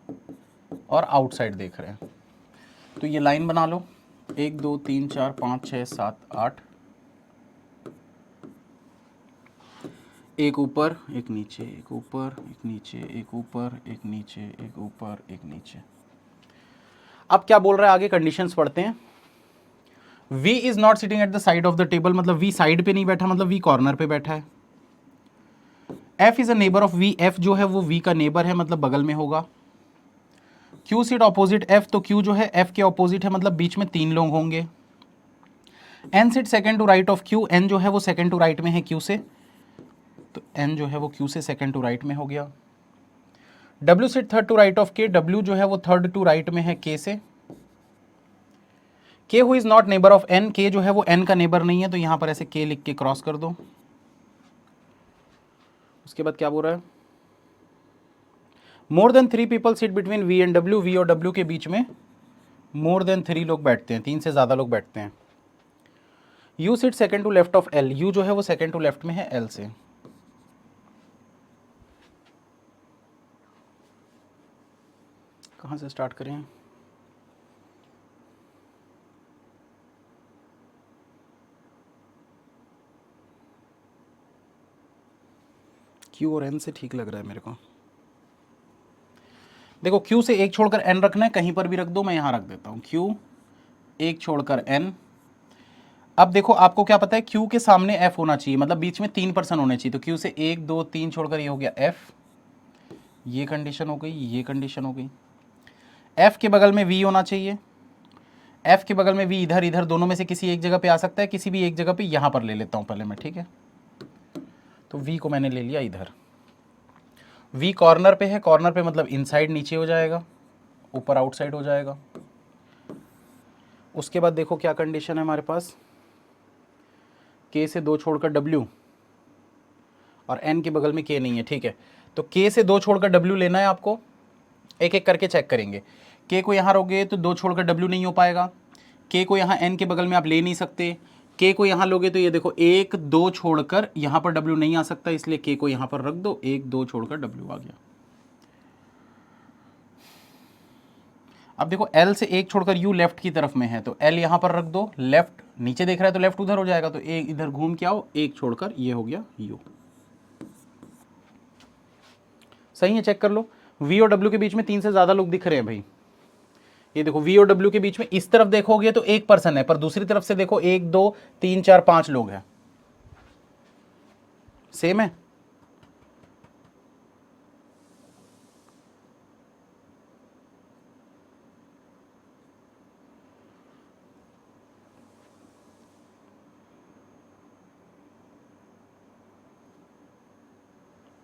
और outside देख रहे हैं। तो ये लाइन बना लो, 1 2 3 4 5 6 7 8, एक ऊपर एक नीचे, एक ऊपर एक नीचे, एक ऊपर एक नीचे, एक ऊपर एक नीचे। अब क्या बोल रहा है आगे, कंडीशंस पढ़ते हैं। V is not sitting at the side of the table, मतलब V साइड पे नहीं बैठा, मतलब V कॉर्नर पे बैठा है। F is a neighbour of V, F जो है वो V का नेबर है, मतलब बगल में होगा। Q सिट ऑपोजिट F, तो Q जो है F के ऑपोजिट है, मतलब बीच में 3 लोग होंगे। N sit second to right of Q, N जो है वो सेकंड टू राइट में है Q से, तो N जो है वो Q से सेकंड टू राइट में हो गया। W sit third to right of K, W जो है वो थर्ड टू राइट में है K से। K who is not neighbour of N, K जो है वो N का नेबर नहीं है, तो यहां पर ऐसे K लिख के क्रॉस कर दो। उसके बाद क्या बोल रहा है, more than 3 people sit between V and W, V और W के बीच में मोर देन 3 लोग बैठते हैं, 3 से ज्यादा लोग बैठते हैं। U sit second to left of L, U जो है वो सेकंड टू लेफ्ट में है L से। कहां से स्टार्ट करें? Q और N से ठीक लग रहा है मेरे को। देखो Q से एक छोड़कर N रखना है, कहीं पर भी रख दो, मैं यहां रख देता हूं Q, एक छोड़कर N। अब देखो आपको क्या पता है, Q के सामने F होना चाहिए, मतलब बीच में 3% होने चाहिए, तो Q से 1 2 3 छोड़कर ये हो गया F, ये कंडीशन हो गई, ये कंडीशन हो गई। F के बगल में V होना चाहिए, F के बगल में V इधर इधर दोनों में से किसी एक जगह पे आ सकता है, किसी भी एक जगह पे यहां पर ले लेता हूं पहले मैं, ठीक है। तो V को मैंने ले लिया इधर, V कॉर्नर पे है, कॉर्नर पे मतलब इनसाइड नीचे हो जाएगा, ऊपर आउटसाइड हो जाएगा। उसके बाद देखो क्या कंडीशन है हमारे पास, K से 2 छोड़कर W और N के बगल में K नहीं है, ठीक है। तो K से 2 छोड़कर W लेना है आपको, एक एक करके चेक करेंगे। K को यहाँ रोगे तो 2 छोड़कर W नहीं हो पाएगा, K को यहाँ N के बगल में आप ले नहीं सकते, K को यहाँ लोगे तो ये देखो 1 2 छोड़कर यहाँ पर W नहीं आ सकता, इसलिए K को यहाँ पर रख दो, 1 2 छोड़कर W आ गया। अब देखो L से 1 छोड़कर U लेफ्ट की तरफ में है, तो L यहाँ पर रख दो, लेफ्ट नीचे देख रहा है तो लेफ्ट उधर हो जाएगा, तो एक इधर घूम के आओ, 1 छोड़कर ये हो गया U। सही है, चेक कर लो। V और W के बीच में 3 से ज्यादा लोग दिख रहे हैं भाई, ये देखो V और W के बीच में इस तरफ देखोगे तो 1 पर्सन है, पर दूसरी तरफ से देखो 1 2 3 4 5 लोग हैं, सेम है।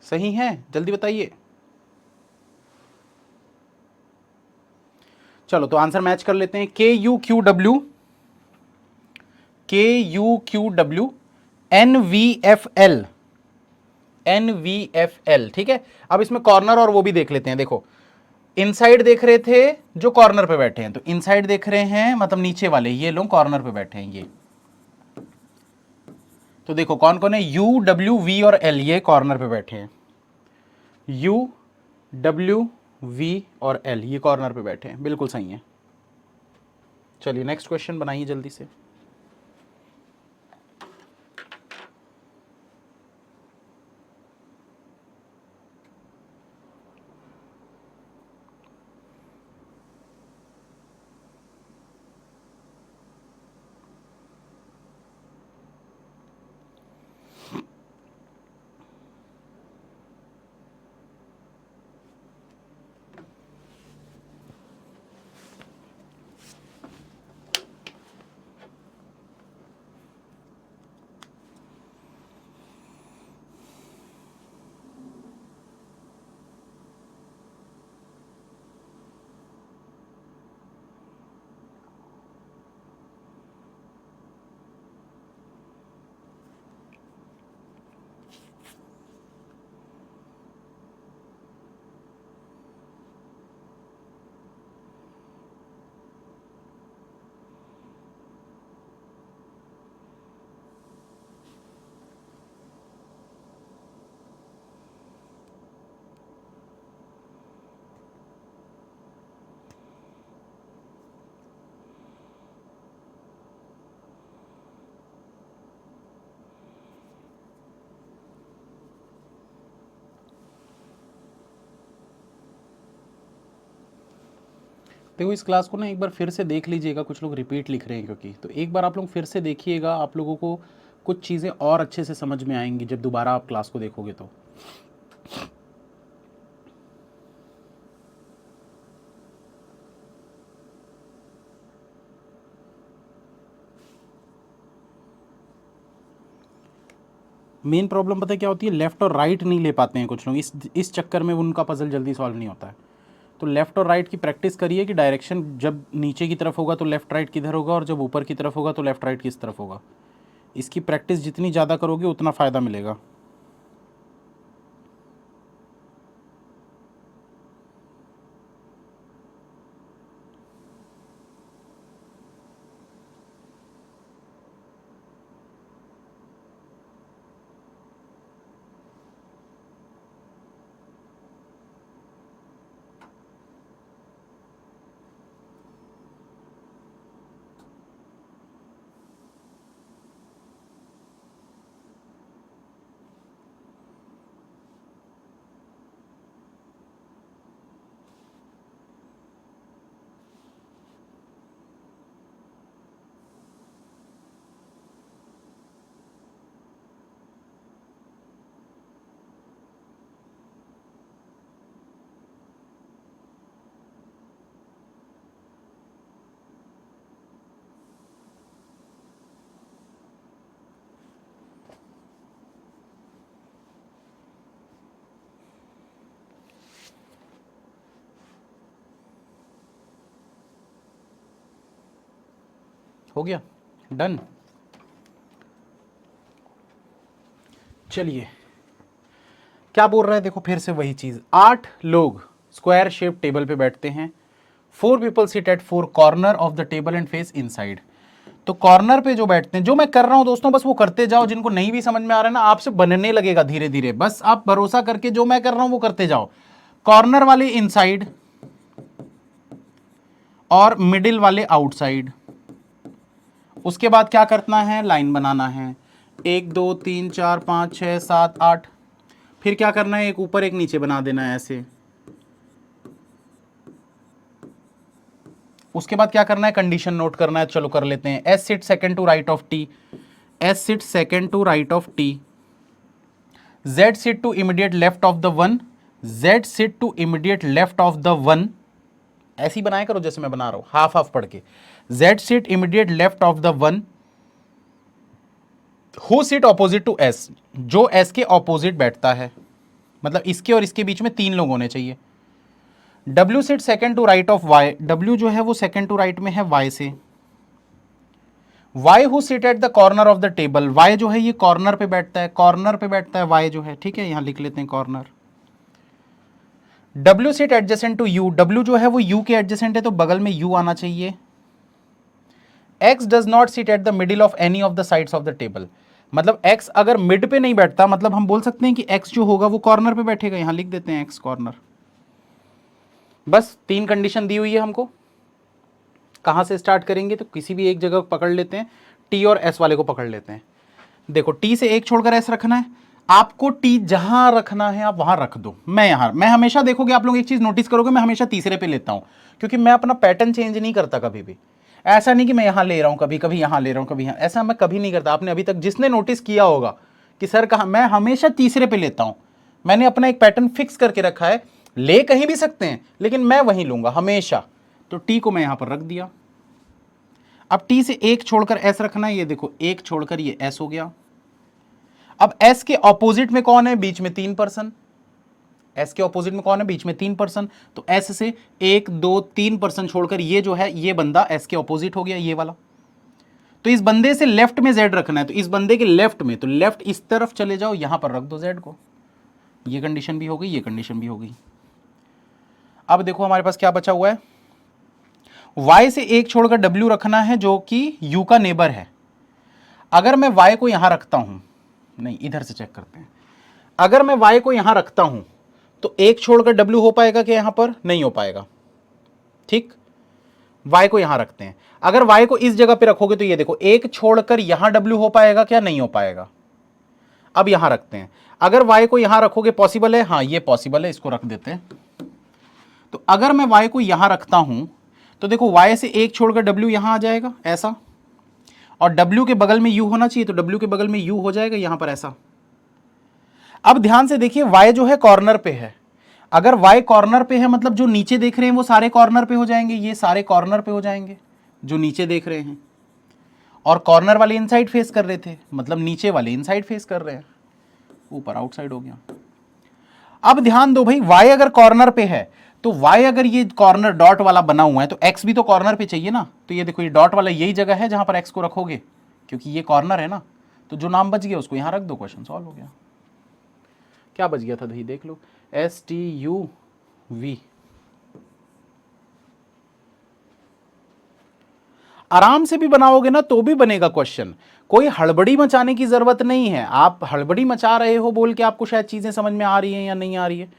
सही है, जल्दी बताइए। चलो तो आंसर मैच कर लेते हैं, KUQW NVFL, NVFL, ठीक है। अब इसमें कॉर्नर और वो भी देख लेते हैं। देखो इनसाइड देख रहे थे जो कॉर्नर पे बैठे हैं, तो इनसाइड देख रहे हैं मतलब नीचे वाले, ये लोग कॉर्नर पे बैठे हैं ये। तो देखो कौन कौन है, UWV और L, ये कॉर्नर पे बैठे हैं, UWV और L ये कॉर्नर पे बैठे हैं, बिल्कुल सही है। चलिए नेक्स्ट क्वेश्चन बनाइए जल्दी से। देखो इस क्लास को ना एक बार फिर से देख लीजिएगा, कुछ लोग रिपीट लिख रहे हैं क्योंकि, तो एक बार आप लोग फिर से देखिएगा, आप लोगों को कुछ चीज़ें और अच्छे से समझ में आएंगी जब दोबारा आप क्लास को देखोगे तो। मेन प्रॉब्लम पता है क्या होती है, लेफ्ट और राइट नहीं ले पाते हैं कुछ लोग, इस चक्कर में उनका पजल जल्दी सॉल्व नहीं होता है। तो लेफ्ट और राइट की प्रैक्टिस करिए कि डायरेक्शन जब नीचे की तरफ होगा तो लेफ्ट राइट किधर होगा, और जब ऊपर की तरफ होगा तो लेफ्ट राइट किस तरफ होगा। इसकी प्रैक्टिस जितनी ज़्यादा करोगे उतना फ़ायदा मिलेगा। हो गया, डन। चलिए क्या बोल रहा है, देखो फिर से वही चीज, 8 लोग स्क्वायर शेप टेबल पे बैठते हैं। 4 people sit at 4 corner of the table and face inside. तो कॉर्नर पे जो बैठते हैं, जो मैं कर रहा हूं दोस्तों बस वो करते जाओ, जिनको नहीं भी समझ में आ रहा है ना आपसे बनने लगेगा धीरे धीरे, बस आप भरोसा करके जो मैं कर रहा हूं वो करते जाओ। कॉर्नर वाले इनसाइड और मिडिल वाले आउटसाइड। उसके बाद क्या करना है, लाइन बनाना है, 1 2 3 4 5 6 7 8। फिर क्या करना है, एक ऊपर एक नीचे बना देना है ऐसे। उसके बाद क्या करना है, कंडीशन नोट करना है, चलो कर लेते हैं। S sit second to right of T, S sit second to right of T, Z sit to immediate left of the one, Z sit to immediate left of the one. ऐसी बनाया करो जैसे मैं बना रहा हूं, हाफ हाफ पढ़ के। Z sit immediate left of the one, who sit opposite to S, जो एस के ऑपोजिट बैठता है, मतलब इसके और इसके बीच में 3 लोग होने चाहिए। W sit second to right of Y, W जो है वो सेकंड टू राइट में है वाई से। Y who sit at the corner of the table, Y जो है ये कॉर्नर पे बैठता है, कॉर्नर पे बैठता है वाई जो है, ठीक है, यहां लिख लेते हैं corner. W sit adjacent to U, W जो है वो यू के एडजेसेंट है तो बगल में यू आना चाहिए। X does not seat at the middle of any of the sides of the table, मतलब एक्स अगर मिड पे नहीं बैठता, मतलब हम बोल सकते हैं कि एक्स जो होगा वो कॉर्नर पे बैठेगा, यहां लिख देते हैं एक्स कॉर्नर। बस 3 कंडीशन दी हुई है हमको। कहां से स्टार्ट करेंगे, तो किसी भी एक जगह पकड़ लेते हैं, टी और एस वाले को पकड़ लेते हैं। देखो टी से एक छोड़कर एस रखना है, आपको टी जहां रखना है आप वहां रख दो। मैं हमेशा देखोगे आप लोग एक चीज नोटिस करोगे, मैं हमेशा तीसरे पे लेता हूं, क्योंकि मैं अपना पैटर्न चेंज नहीं करता कभी भी। ऐसा नहीं कि मैं यहां ले रहा हूं, कभी कभी यहां ले रहा हूं, कभी यहां, ऐसा मैं कभी नहीं करता। आपने अभी तक जिसने नोटिस किया होगा कि सर कहा, मैं हमेशा तीसरे पे लेता हूं। मैंने अपना एक पैटर्न फिक्स करके रखा है, ले कहीं भी सकते हैं लेकिन मैं वहीं लूंगा हमेशा। तो टी को मैं यहां पर रख दिया। अब टी से एक छोड़कर एस रखना है, ये देखो एक छोड़कर ये एस हो गया। अब एस के ऑपोजिट में कौन है, बीच में 3 पर्सन। एस के ऑपोजिट में कौन है, बीच में 3 पर्सन, तो एस से 1 2 3 पर्सन छोड़कर ये जो है ये बंदा एस के ऑपोजिट हो गया, ये वाला। तो इस बंदे से लेफ्ट में जेड रखना है, तो इस बंदे के लेफ्ट में, तो लेफ्ट इस तरफ चले जाओ, यहां पर रख दो जेड को। ये कंडीशन भी हो गई, ये कंडीशन भी हो गई। अब देखो हमारे पास क्या बचा हुआ है, y से एक छोड़कर w रखना है जो कि u का नेबर है। अगर मैं y को यहां रखता हूं, नहीं इधर से चेक करते हैं, अगर मैं y को यहां रखता हूं तो एक छोड़कर w हो पाएगा क्या, यहां पर नहीं हो पाएगा, ठीक। y को यहां रखते हैं, अगर y को इस जगह पे रखोगे तो ये देखो एक छोड़कर यहां w हो पाएगा क्या, नहीं हो पाएगा। अब यहां रखते हैं, अगर y को यहां रखोगे पॉसिबल है, हाँ ये पॉसिबल है, इसको रख देते हैं। तो अगर मैं y को यहां रखता हूं तो देखो y से एक छोड़कर w यहां आ जाएगा ऐसा, और w के बगल में u होना चाहिए, तो w के बगल में u हो जाएगा यहां पर ऐसा। अब ध्यान से देखिए y जो है कॉर्नर पे है, अगर y कॉर्नर पे है मतलब जो नीचे देख रहे हैं वो सारे कॉर्नर पे हो जाएंगे, ये सारे कॉर्नर पे हो जाएंगे जो नीचे देख रहे हैं, और कॉर्नर वाले इनसाइड फेस कर रहे थे, मतलब नीचे वाले इनसाइड फेस कर रहे हैं, ऊपर आउटसाइड हो गया। अब ध्यान दो भाई, y अगर कॉर्नर पे है तो y अगर ये कॉर्नर डॉट वाला बना हुआ है तो x भी तो कॉर्नर पे चाहिए ना, तो ये देखो ये डॉट वाला यही जगह है जहां पर x को रखोगे, क्योंकि ये कॉर्नर है ना, तो जो नाम बच गया उसको यहां रख दो, क्वेश्चन सॉल्व हो गया। क्या बच गया था भाई, देख लो, STUV। आराम से भी बनाओगे ना तो भी बनेगा क्वेश्चन, कोई हड़बड़ी मचाने की जरूरत नहीं है। आप हड़बड़ी मचा रहे हो बोल के आपको शायद चीजें समझ में आ रही हैं या नहीं आ रही है,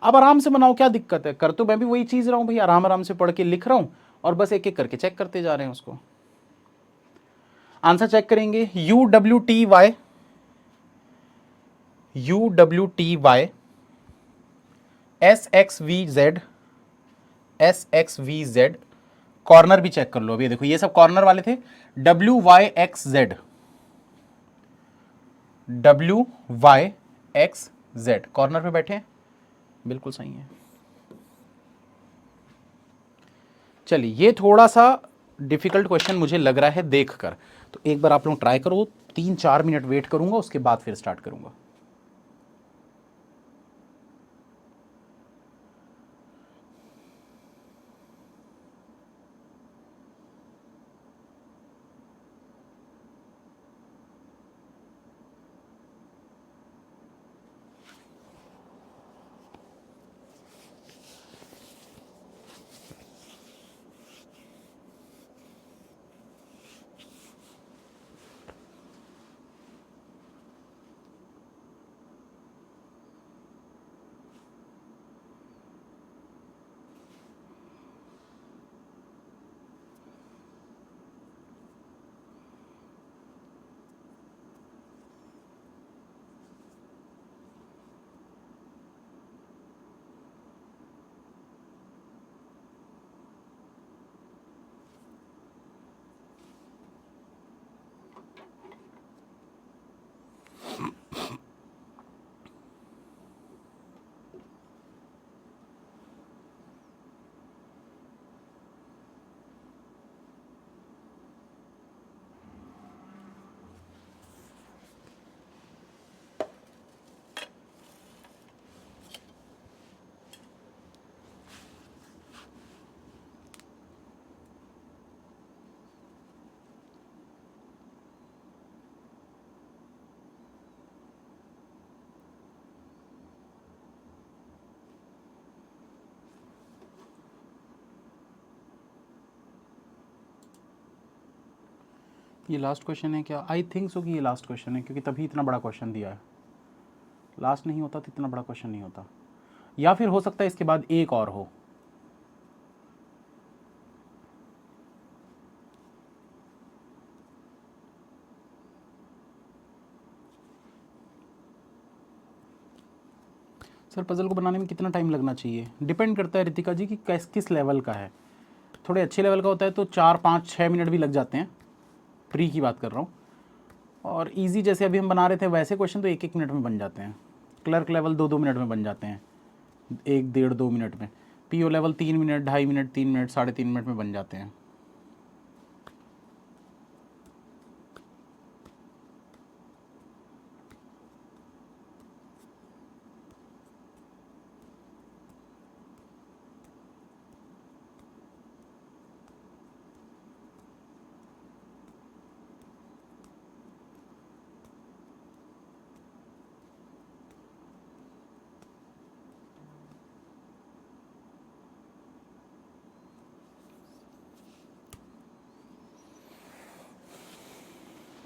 आप आराम से बनाओ, क्या दिक्कत है। कर तो मैं भी वही चीज रहा हूं भाई, आराम आराम से पढ़ के लिख रहा हूं और बस एक एक करके चेक करते जा रहे हैं उसको। आंसर चेक करेंगे, UWTY, UWTY, SXVZ, SXVZ, corner भी चेक कर लो। अभी देखो ये सब कॉर्नर वाले थे, WYXZ, WYXZ कॉर्नर पे बैठे हैं, बिल्कुल सही है। चलिए ये थोड़ा सा डिफिकल्ट क्वेश्चन मुझे लग रहा है देखकर, तो एक बार आप लोग ट्राई करो, 3-4 मिनट वेट करूंगा, उसके बाद फिर स्टार्ट करूंगा। ये लास्ट क्वेश्चन है क्या? आई थिंक सो कि ये लास्ट क्वेश्चन है, क्योंकि तभी इतना बड़ा क्वेश्चन दिया है। लास्ट नहीं होता तो इतना बड़ा क्वेश्चन नहीं होता, या फिर हो सकता है इसके बाद एक और हो। सर पजल को बनाने में कितना टाइम लगना चाहिए? डिपेंड करता है रितिका जी कि किस लेवल का है। थोड़े अच्छे लेवल का होता है तो 4 5 6 मिनट भी लग जाते हैं, प्री की बात कर रहा हूँ। और इजी जैसे अभी हम बना रहे थे वैसे क्वेश्चन तो 1 1 मिनट में बन जाते हैं। क्लर्क लेवल 2 2 मिनट में बन जाते हैं, 1 1 1 2 मिनट में। PO level 3 minute 2.5 minute 3 minute 3.5 minute में बन जाते हैं।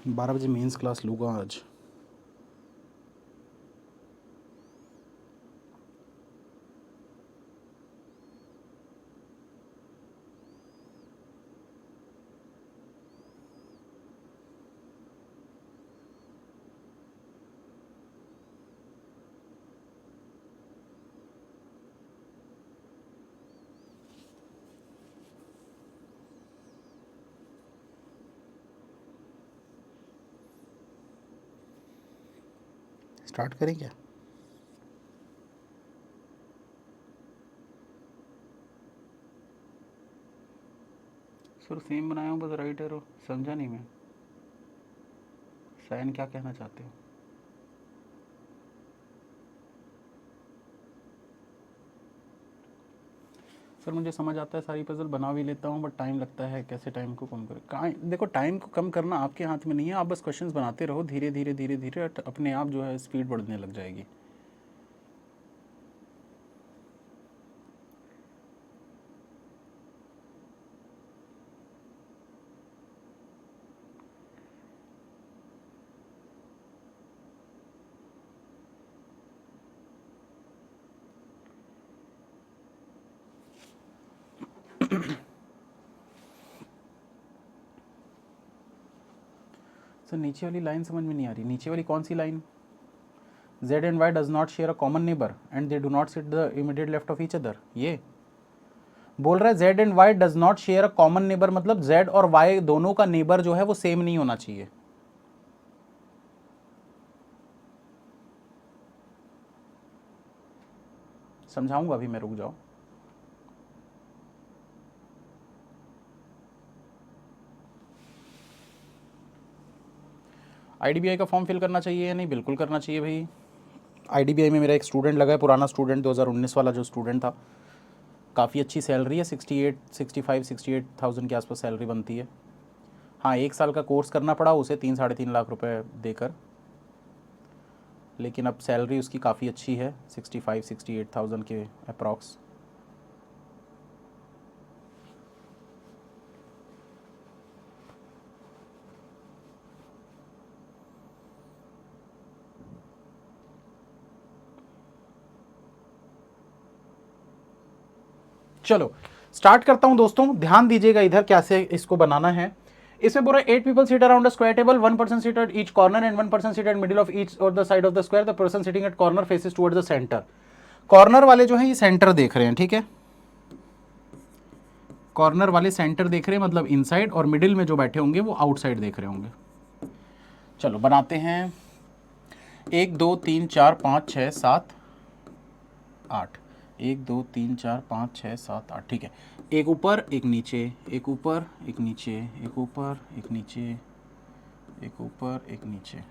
बारह बजे मेंस क्लास लूँगा आज। स्टार्ट करें क्या? सर सेम बनाया हूँ, बस राइट एरो। समझा नहीं मैं, साइन क्या कहना चाहते हो? सर मुझे समझ आता है, सारी पजल बना भी लेता हूँ, बट टाइम लगता है। कैसे टाइम को कम करें? कहाँ देखो, टाइम को कम करना आपके हाथ में नहीं है। आप बस क्वेश्चंस बनाते रहो, धीरे धीरे धीरे धीरे अपने आप जो है स्पीड बढ़ने लग जाएगी। सर नीचे वाली लाइन समझ में नहीं आ रही। नीचे वाली कौन सी line? Z and Y does not share a common neighbor and they do not sit the immediate left of each other। ये बोल रहा है Z and Y does not share a common neighbor, मतलब Z और Y दोनों का neighbour जो है वो सेम नहीं होना चाहिए। समझाऊंगा अभी मैं, रुक जाओ। IDBI का फॉर्म फिल करना चाहिए या नहीं? बिल्कुल करना चाहिए भाई। IDBI में मेरा एक स्टूडेंट लगा है, पुराना स्टूडेंट, 2019 वाला जो स्टूडेंट था। काफ़ी अच्छी सैलरी है, 68 65 68,000 के आसपास सैलरी बनती है। हाँ, 1 साल का कोर्स करना पड़ा उसे 3 3.5 लाख रुपए देकर, लेकिन अब सैलरी उसकी काफ़ी अच्छी है, 65 68,000 के अप्रॉक्स। चलो स्टार्ट करता हूं दोस्तों, ध्यान दीजिएगा इधर कैसे इसको बनाना है। इसमें पूरा 8 people sit around a square table, 1 person sit at each corner and 1 person sit at middle of each or the side of the square। the person sitting at corner faces towards the center। Corner वाले जो है ये centre देख रहे हैं, ठीक है। Corner वाले सेंटर देख रहे हैं, मतलब इनसाइड, और मिडिल में जो बैठे होंगे वो आउटसाइड देख रहे होंगे। चलो बनाते हैं। 1 2 3 4 5 6 7 8। 1 2 3 4 5 6 7 8, ठीक है। एक ऊपर एक नीचे, एक ऊपर एक नीचे, एक ऊपर एक नीचे, एक ऊपर एक नीचे।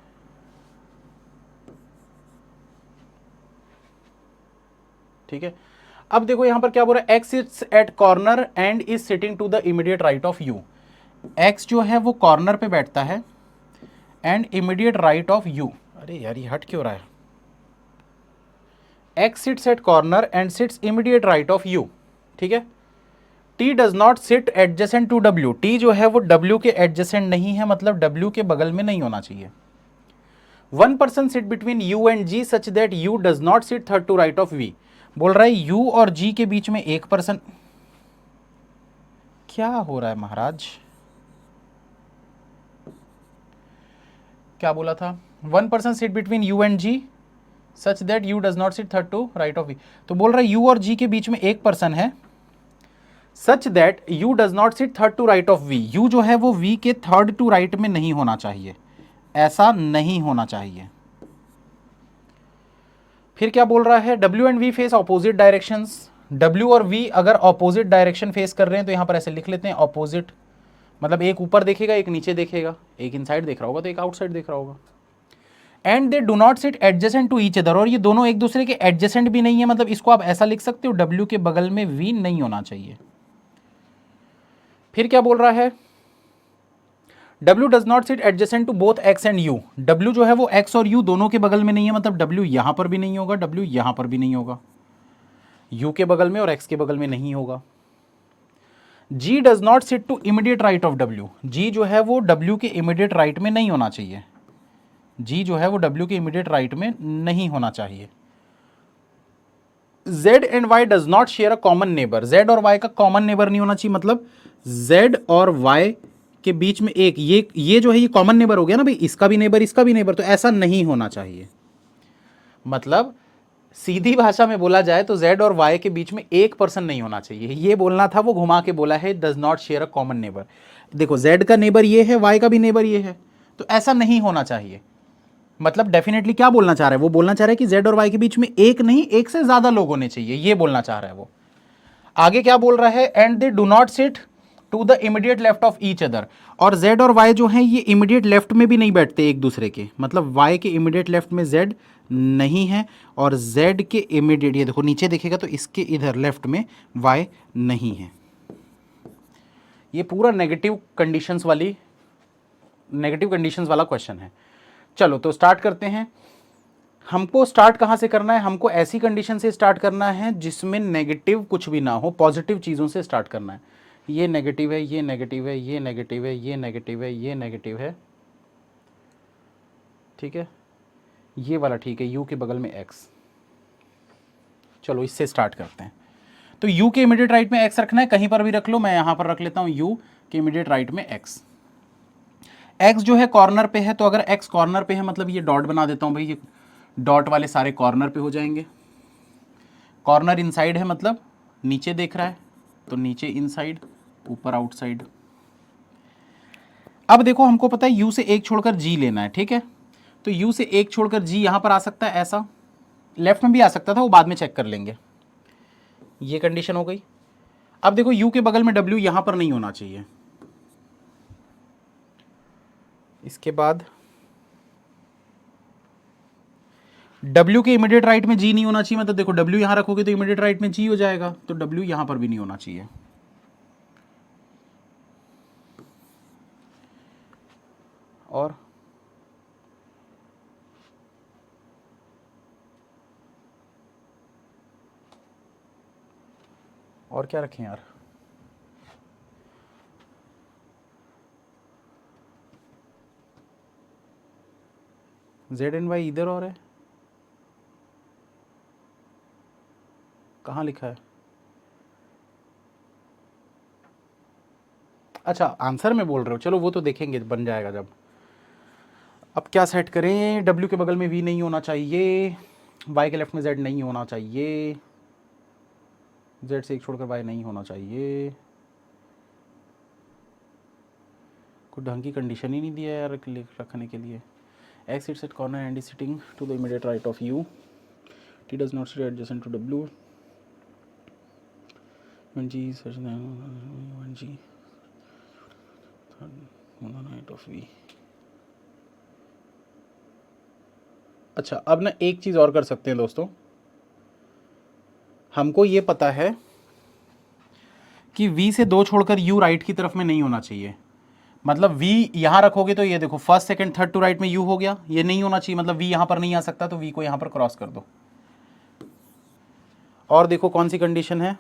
ठीक है। अब देखो यहां पर क्या बोल रहा है, X sits at corner and is sitting to the immediate right of U. X जो है वो कॉर्नर पे बैठता है and immediate right of U. अरे यार ये हट क्यों रहा है? X sits at corner and sits immediate right of U, ठीक है। T does not sit adjacent to W, T जो है वो डब्ल्यू के एडजेसेंट नहीं है, मतलब डब्ल्यू के बगल में नहीं होना चाहिए। One person sit between U and G such that U does not sit third to right of V. बोल रहा है यू और जी के बीच में एक पर्सन, क्या हो रहा है महाराज, क्या बोला था, one person sit between U and G such that U does not sit third to right of V. तो बोल रहा है यू और जी के बीच में एक पर्सन है such that U does not sit third to right of V, U जो है वो वी के थर्ड टू राइट में नहीं होना चाहिए, ऐसा नहीं होना चाहिए। फिर क्या बोल रहा है, W and V face opposite directions, W और वी अगर ऑपोजिट डायरेक्शन फेस कर रहे हैं तो यहां पर ऐसे लिख लेते हैं ऑपोजिट, मतलब एक ऊपर देखेगा एक नीचे देखेगा, एक इनसाइड देख रहा होगा तो एक आउटसाइड देख रहा होगा। And they do not sit adjacent to each other, और ये दोनों एक दूसरे के एडजेसेंट भी नहीं है, मतलब इसको आप ऐसा लिख सकते हो डब्ल्यू के बगल में वी नहीं होना चाहिए। फिर क्या बोल रहा है, W does not sit adjacent to both x and u, W जो है वो x और u दोनों के बगल में नहीं है, मतलब W यहां पर भी नहीं होगा, W यहां पर भी नहीं होगा, u के बगल में और x के बगल में नहीं होगा। G does not sit to immediate right of W, G जो है वो W के इमीडिएट राइट में नहीं होना चाहिए, G जो है वो W के इमीडिएट राइट में नहीं होना चाहिए। Z and Y does not share a common neighbour, Z और Y का कॉमन नेबर नहीं होना चाहिए, मतलब Z और Y के बीच में एक ये जो है ये कॉमन नेबर हो गया ना भाई, इसका भी नेबर इसका भी नेबर, तो ऐसा नहीं होना चाहिए। मतलब सीधी भाषा में बोला जाए तो Z और Y के बीच में एक पर्सन नहीं होना चाहिए, ये बोलना था, वो घुमा के बोला है does not share a common neighbour. देखो Z का नेबर ये है, Y का भी नेबर ये है, तो ऐसा नहीं होना चाहिए। मतलब डेफिनेटली क्या बोलना चाह रहा है, वो बोलना चाह रहा है कि Z और Y के बीच में एक नहीं एक से ज्यादा लोग होने चाहिए, ये बोलना चाह रहा है वो। आगे क्या बोल रहा है, and they do not sit to the immediate left of each other, और Z और Y जो हैं ये इमीडिएट लेफ्ट में भी नहीं बैठते एक दूसरे के, मतलब Y के इमीडिएट लेफ्ट में Z नहीं है और Z के इमीडिएट, ये देखो नीचे देखेगा तो इसके इधर लेफ्ट में Y नहीं है। ये पूरा नेगेटिव कंडीशंस वाला क्वेश्चन है। चलो तो स्टार्ट करते हैं। हमको स्टार्ट कहाँ से करना है, हमको ऐसी कंडीशन से स्टार्ट करना है जिसमें नेगेटिव कुछ भी ना हो, पॉजिटिव चीज़ों से स्टार्ट करना है। ये नेगेटिव है, ये नेगेटिव है, ये नेगेटिव है, ये नेगेटिव है, ये नेगेटिव है, ठीक है, ये वाला ठीक है, u के बगल में x। चलो इससे स्टार्ट करते हैं। तो u के इमीडिएट राइट में x रखना है, कहीं पर भी रख लो, मैं यहां पर रख लेता हूं u के इमीडिएट राइट में x। x जो है कॉर्नर पे है, तो अगर x कॉर्नर पे है मतलब ये डॉट बना देता हूं भाई, ये डॉट वाले सारे कॉर्नर पे हो जाएंगे। कॉर्नर इनसाइड है मतलब नीचे देख रहा है, तो नीचे इनसाइड, ऊपर आउटसाइड। अब देखो हमको पता है u से एक छोड़कर g लेना है, ठीक है, तो u से एक छोड़कर g यहां पर आ सकता है, ऐसा लेफ्ट में भी आ सकता था, वो बाद में चेक कर लेंगे। ये कंडीशन हो गई। अब देखो u के बगल में w यहां पर नहीं होना चाहिए, इसके बाद W के इमीडिएट राइट में G नहीं होना चाहिए, मतलब देखो W यहां रखोगे तो इमीडिएट राइट में G हो जाएगा, तो W यहां पर भी नहीं होना चाहिए। और क्या रखें यार, Z एंड Y इधर और है, कहाँ लिखा है, अच्छा आंसर में बोल रहे हो, चलो वो तो देखेंगे बन जाएगा जब। अब क्या सेट करें, W के बगल में V नहीं होना चाहिए, Y के लेफ्ट में Z नहीं होना चाहिए, Z से एक छोड़कर Y नहीं होना चाहिए, कोई ढंग की कंडीशन ही नहीं दिया यार रखने के लिए। X sits at corner and is sitting to the immediate right of U. T does not sit adjacent to W. When G is such that when G on the right of V. अच्छा अब ना एक चीज़ और कर सकते हैं दोस्तों, हमको ये पता है कि V से दो छोड़कर U राइट की तरफ में नहीं होना चाहिए, मतलब V यहां रखोगे तो ये देखो first second third to right में U हो गया, ये नहीं होना चाहिए, मतलब V यहां पर नहीं आ सकता, तो V को यहां पर क्रॉस कर दो। और देखो कौन सी कंडीशन है,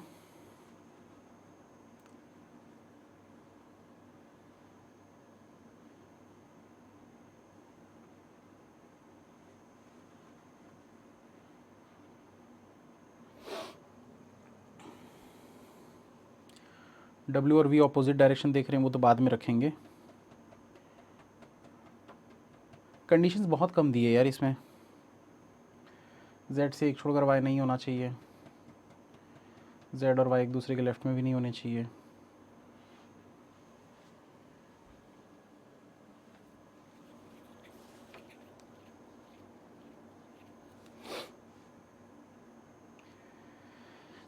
W और V ऑपोजिट डायरेक्शन देख रहे हैं, वो तो बाद में रखेंगे। कंडीशंस बहुत कम दी है यार इसमें। Z से एक छोड़कर Y नहीं होना चाहिए, Z और Y एक दूसरे के लेफ्ट में भी नहीं होने चाहिए।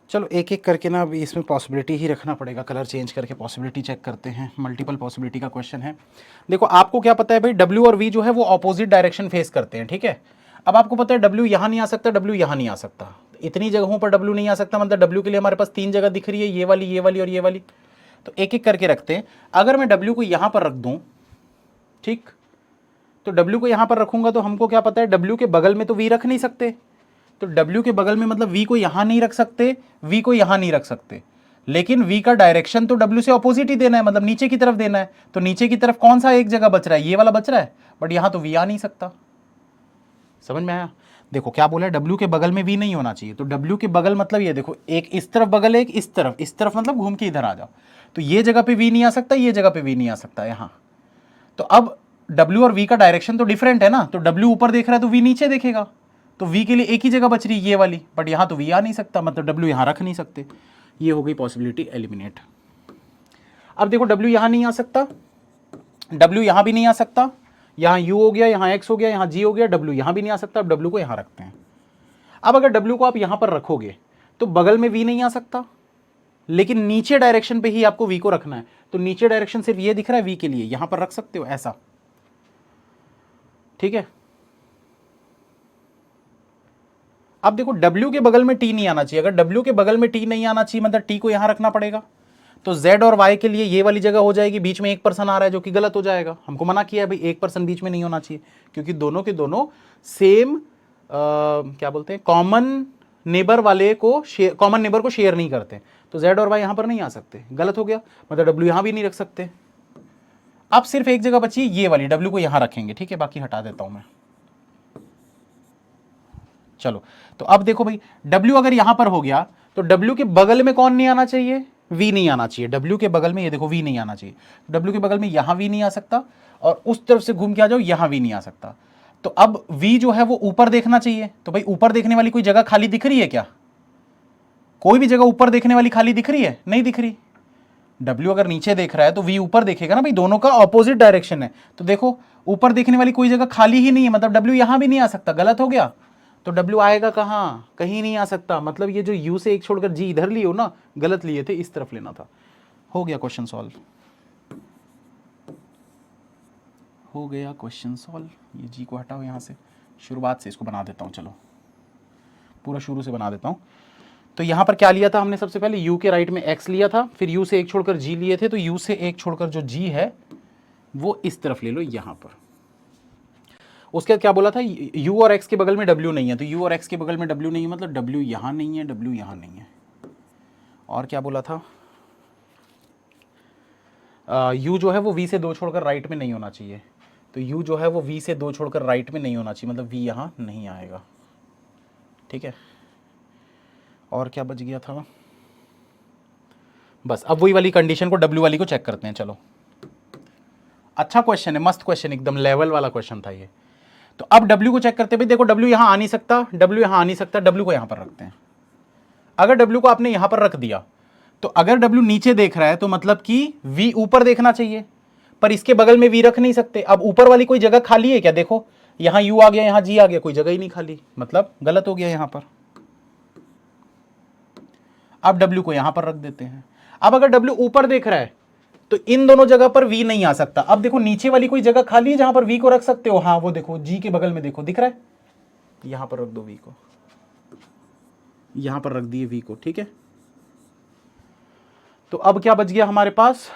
चलो एक एक करके ना अभी इसमें पॉसिबिलिटी ही रखना पड़ेगा, कलर चेंज करके पॉसिबिलिटी चेक करते हैं। मल्टीपल पॉसिबिलिटी का क्वेश्चन है। देखो आपको क्या पता है भाई, W और V जो है वो ऑपोजिट डायरेक्शन फेस करते हैं, ठीक है। अब आपको पता है W यहाँ नहीं आ सकता, W यहाँ नहीं आ सकता, इतनी जगहों पर W नहीं आ सकता, मतलब W के लिए हमारे पास 3 जगह दिख रही है, ये वाली और ये वाली। तो एक एक करके रखते हैं। अगर मैं W को यहाँ पर रख दूँ, ठीक, तो W को यहाँ पर रखूँगा तो हमको क्या पता है, W के बगल में तो V रख नहीं सकते, तो W के बगल में मतलब V को यहां नहीं रख सकते, V को यहां नहीं रख सकते, लेकिन V का डायरेक्शन तो W से ऑपोजिट ही देना है, मतलब नीचे की तरफ देना है। तो नीचे की तरफ कौन सा एक जगह बच रहा है, ये वाला बच रहा है, बट यहां तो V आ नहीं सकता। समझ में आया? देखो क्या बोला है, W के बगल में V नहीं होना चाहिए। तो W के बगल मतलब ये देखो, एक इस तरफ बगल है, एक इस तरफ मतलब घूम के इधर आ जाओ। तो ये जगह पे V नहीं आ सकता, ये जगह पे V नहीं आ सकता यहां। तो अब W और V का डायरेक्शन तो डिफरेंट है ना, तो W ऊपर देख रहा है तो V नीचे देखेगा। तो V के लिए एक ही जगह बच रही है ये वाली, बट यहां तो V आ नहीं सकता, मतलब W यहां रख नहीं सकते। ये हो गई पॉसिबिलिटी एलिमिनेट। अब देखो W यहां नहीं आ सकता, W यहां भी नहीं आ सकता, यहां U हो गया, यहां X हो गया, यहां G हो गया, W यहां भी नहीं आ सकता। अब W को यहां रखते हैं। अब अगर W को आप यहां पर रखोगे तो बगल में V नहीं आ सकता, लेकिन नीचे डायरेक्शन पे ही आपको V को रखना है। तो नीचे डायरेक्शन सिर्फ ये दिख रहा है V के लिए, यहां पर रख सकते हो ऐसा, ठीक है। अब देखो W के बगल में T नहीं आना चाहिए। अगर W के बगल में T नहीं आना चाहिए मतलब T को यहां रखना पड़ेगा। तो Z और Y के लिए ये वाली जगह हो जाएगी, बीच में एक पर्सन आ रहा है जो कि गलत हो जाएगा। हमको मना किया है भाई एक पर्सन बीच में नहीं होना चाहिए, क्योंकि दोनों के दोनों सेम क्या बोलते हैं, कॉमन नेबर वाले को, कॉमन नेबर को शेयर नहीं करते। तो Z और Y यहां पर नहीं आ सकते, गलत हो गया, मतलब W यहां भी नहीं रख सकते। अब सिर्फ एक जगह बची है ये वाली, W को यहां रखेंगे, ठीक है, बाकी हटा देता हूं मैं। चलो तो अब देखो भाई, W अगर यहां पर हो गया तो W के बगल में कौन नहीं आना चाहिए, V नहीं आना चाहिए। W के बगल में ये देखो V नहीं आना चाहिए। W के बगल में यहां V नहीं आ सकता, और उस तरफ से घूम के आ जाओ, यहां V नहीं आ सकता। तो अब V जो है वो ऊपर देखना चाहिए। तो भाई ऊपर देखने वाली कोई जगह खाली दिख रही है क्या? कोई भी जगह ऊपर देखने वाली खाली दिख रही है? नहीं दिख रही। W अगर नीचे देख रहा है तो V ऊपर देखेगा ना भाई, दोनों का ऑपोजिट डायरेक्शन है। तो देखो ऊपर देखने वाली कोई जगह खाली ही नहीं है, मतलब W यहां भी नहीं आ सकता, गलत हो गया। तो W आएगा कहां, कहीं नहीं आ सकता। मतलब ये जो U से एक छोड़कर G इधर लिए हो ना, गलत लिए थे, इस तरफ लेना था। हो गया क्वेश्चन सॉल्व, हो गया क्वेश्चन सॉल्व। ये G को हटाओ यहां से, शुरुआत से इसको बना देता हूं, चलो पूरा शुरू से बना देता हूं। तो यहां पर क्या लिया था हमने, सबसे पहले U के राइट में X लिया था, फिर U से एक छोड़कर G लिए थे। तो U से एक छोड़कर जो G है वो इस तरफ ले लो यहां पर। उसके बाद क्या बोला था, U और X के बगल में W नहीं है। तो U और X के बगल में W नहीं है, मतलब W यहां नहीं है, W यहां नहीं है। और क्या बोला था, U जो है वो V से 2 छोड़कर राइट में नहीं होना चाहिए। तो U जो है वो V से 2 छोड़कर राइट में नहीं होना चाहिए, मतलब V यहां नहीं आएगा, ठीक है। और क्या बच गया था, बस अब वही वाली कंडीशन को W वाली को चेक करते हैं। चलो अच्छा क्वेश्चन है, मस्त क्वेश्चन, एकदम लेवल वाला क्वेश्चन था ये। तो अब W को चेक करते हैं। भाई देखो W यहां आ नहीं सकता, W यहां आ नहीं सकता, W को यहां पर रखते हैं। अगर W को आपने यहां पर रख दिया तो अगर W नीचे देख रहा है तो मतलब कि V ऊपर देखना चाहिए, पर इसके बगल में V रख नहीं सकते। अब ऊपर वाली कोई जगह खाली है क्या, देखो यहां U आ गया, यहां G आ गया, कोई जगह ही नहीं खाली, मतलब गलत हो गया यहां पर। अब W को यहां पर रख देते हैं। अब अगर W ऊपर देख रहा है तो इन दोनों जगह पर V नहीं आ सकता। अब देखो नीचे वाली कोई जगह खाली है जहां पर V को रख सकते हो, हाँ वो देखो G के बगल में देखो दिख रहा है, यहां पर रख दो V को, यहां पर रख दिए V को, ठीक है। तो अब क्या बच गया हमारे पास,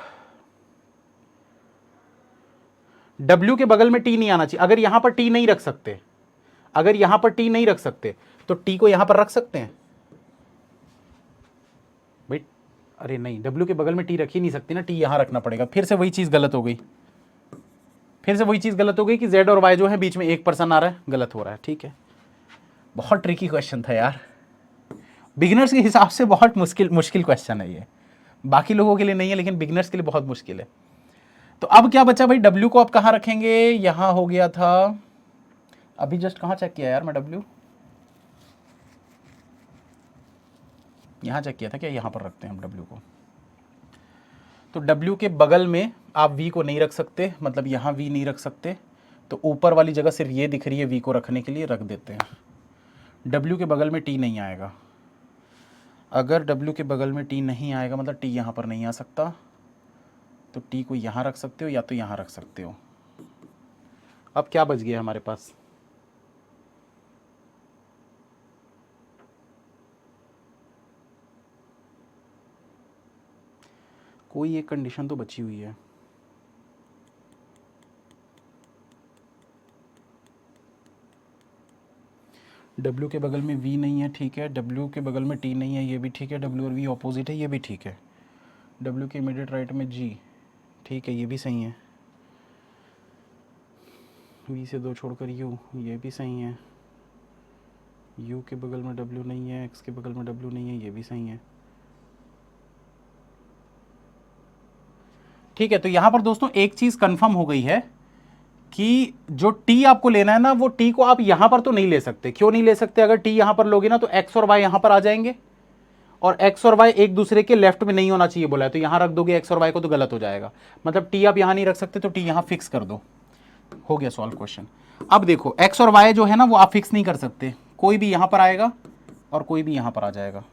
W के बगल में T नहीं आना चाहिए। अगर यहां पर T नहीं रख सकते, अगर यहां पर T नहीं रख सकते तो T को यहां पर रख सकते हैं भाई। अरे नहीं, W के बगल में T रख ही नहीं सकती ना, T यहां रखना पड़ेगा। फिर से वही चीज गलत हो गई, फिर से वही चीज गलत हो गई कि Z और Y जो है बीच में एक पर्सन आ रहा है, गलत हो रहा है, ठीक है। बहुत ट्रिकी क्वेश्चन था यार, बिगिनर्स के हिसाब से बहुत मुश्किल क्वेश्चन है ये, बाकी लोगों के लिए नहीं है, लेकिन बिगिनर्स के लिए बहुत मुश्किल है। तो अब क्या बचा भाई, W को आप कहाँ रखेंगे, यहां हो गया था, अभी जस्ट कहाँ चेक किया यार मैं, W यहां चेक किया था क्या, यहां पर रखते हैं हम W को। तो W के बगल में आप V को नहीं रख सकते, मतलब यहां V नहीं रख सकते, तो ऊपर वाली जगह सिर्फ ये दिख रही है V को रखने के लिए, रख देते हैं। W के बगल में T नहीं आएगा, अगर W के बगल में T नहीं आएगा मतलब T यहाँ पर नहीं आ सकता, तो T को यहाँ रख सकते हो या तो यहाँ रख सकते हो। अब क्या बच गया हमारे पास, कोई एक कंडीशन तो बची हुई है। W के बगल में V नहीं है, ठीक है, W के बगल में T नहीं है, ये भी ठीक है, W और V ऑपोजिट है, ये भी ठीक है। W के इमीडिएट राइट में G, ठीक है, ये भी सही है। V से 2 छोड़कर U, ये भी सही है। U के बगल में W नहीं है, X के बगल में W नहीं है, ये भी सही है। ठीक है, तो यहाँ पर दोस्तों एक चीज़ कंफर्म हो गई है कि जो T आपको लेना है ना, वो T को आप यहाँ पर तो नहीं ले सकते। क्यों नहीं ले सकते, अगर T यहाँ पर लोगे ना तो X और Y यहाँ पर आ जाएंगे, और X और Y एक दूसरे के लेफ्ट में नहीं होना चाहिए बोला है, तो यहाँ रख दोगे X और Y को तो गलत हो जाएगा। मतलब T आप यहाँ नहीं रख सकते, तो T यहाँ फिक्स कर दो, हो गया सॉल्व क्वेश्चन। अब देखो X और Y जो है ना वो आप फिक्स नहीं कर सकते, कोई भी यहाँ पर आएगा और कोई भी यहाँ पर आ जाएगा।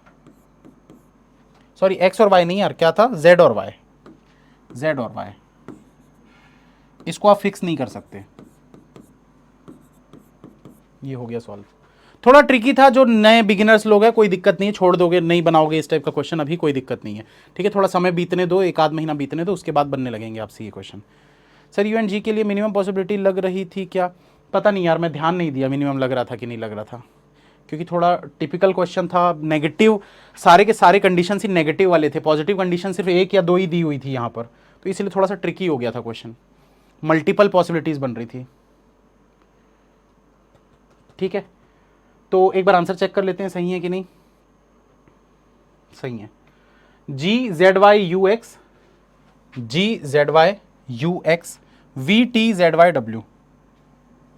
सॉरी, X और Y नहीं यार, क्या था, Z और Y, Z और Y, इसको आप फिक्स नहीं कर सकते। ये हो गया सॉल्व। थोड़ा ट्रिकी था, जो नए बिगिनर्स लोग हैं कोई दिक्कत नहीं है, छोड़ दोगे, नहीं बनाओगे इस टाइप का क्वेश्चन अभी, कोई दिक्कत नहीं है, ठीक है, थोड़ा समय बीतने दो, 1 आध महीना बीतने दो, उसके बाद बनने लगेंगे आपसे ये क्वेश्चन। सर UNG के लिए मिनिमम पॉसिबिलिटी लग रही थी क्या, पता नहीं यार, मैं ध्यान नहीं दिया मिनिमम लग रहा था कि नहीं लग रहा था, क्योंकि थोड़ा टिपिकल क्वेश्चन था, नेगेटिव, सारे के सारे कंडीशन ही नेगेटिव वाले थे, पॉजिटिव कंडीशन सिर्फ 1 या 2 ही दी हुई थी यहाँ पर, तो इसलिए थोड़ा सा ट्रिकी हो गया था क्वेश्चन, मल्टीपल पॉसिबिलिटीज बन रही थी। ठीक है, तो एक बार आंसर चेक कर लेते हैं सही है कि नहीं। सही है, GZYUX, GZYUX, VTZYW,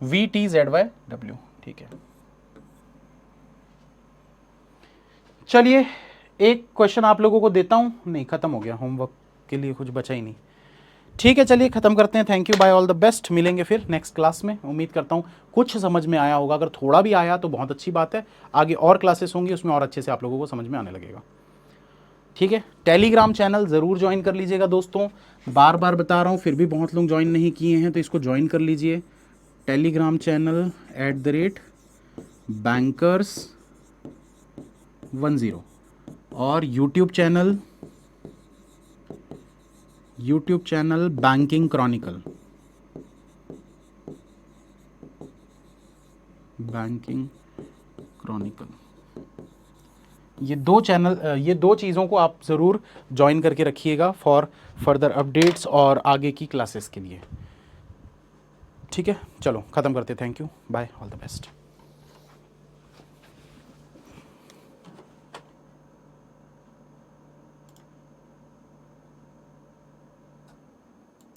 VTZYW, ठीक है। चलिए एक क्वेश्चन आप लोगों को देता हूं, नहीं खत्म हो गया, होमवर्क के लिए कुछ बचा ही नहीं। ठीक है, चलिए खत्म करते हैं। Thank you, bye, all the best. मिलेंगे फिर नेक्स्ट क्लास में। उम्मीद करता हूँ कुछ समझ में आया होगा, अगर थोड़ा भी आया तो बहुत अच्छी बात है, आगे और क्लासेस होंगी उसमें और अच्छे से आप लोगों को समझ में आने लगेगा। ठीक है, टेलीग्राम चैनल ज़रूर ज्वाइन कर लीजिएगा दोस्तों, बार बार बता रहा हूँ, फिर भी बहुत लोग ज्वाइन नहीं किए हैं, तो इसको ज्वाइन कर लीजिए। टेलीग्राम चैनल @bankers10 और यूट्यूब चैनल बैंकिंग क्रॉनिकल, ये 2 चैनल, ये 2 चीज़ों को आप ज़रूर ज्वाइन करके रखिएगा फॉर फर्दर अपडेट्स और आगे की क्लासेस के लिए। ठीक है, चलो ख़त्म करते, thank you, bye, all the best.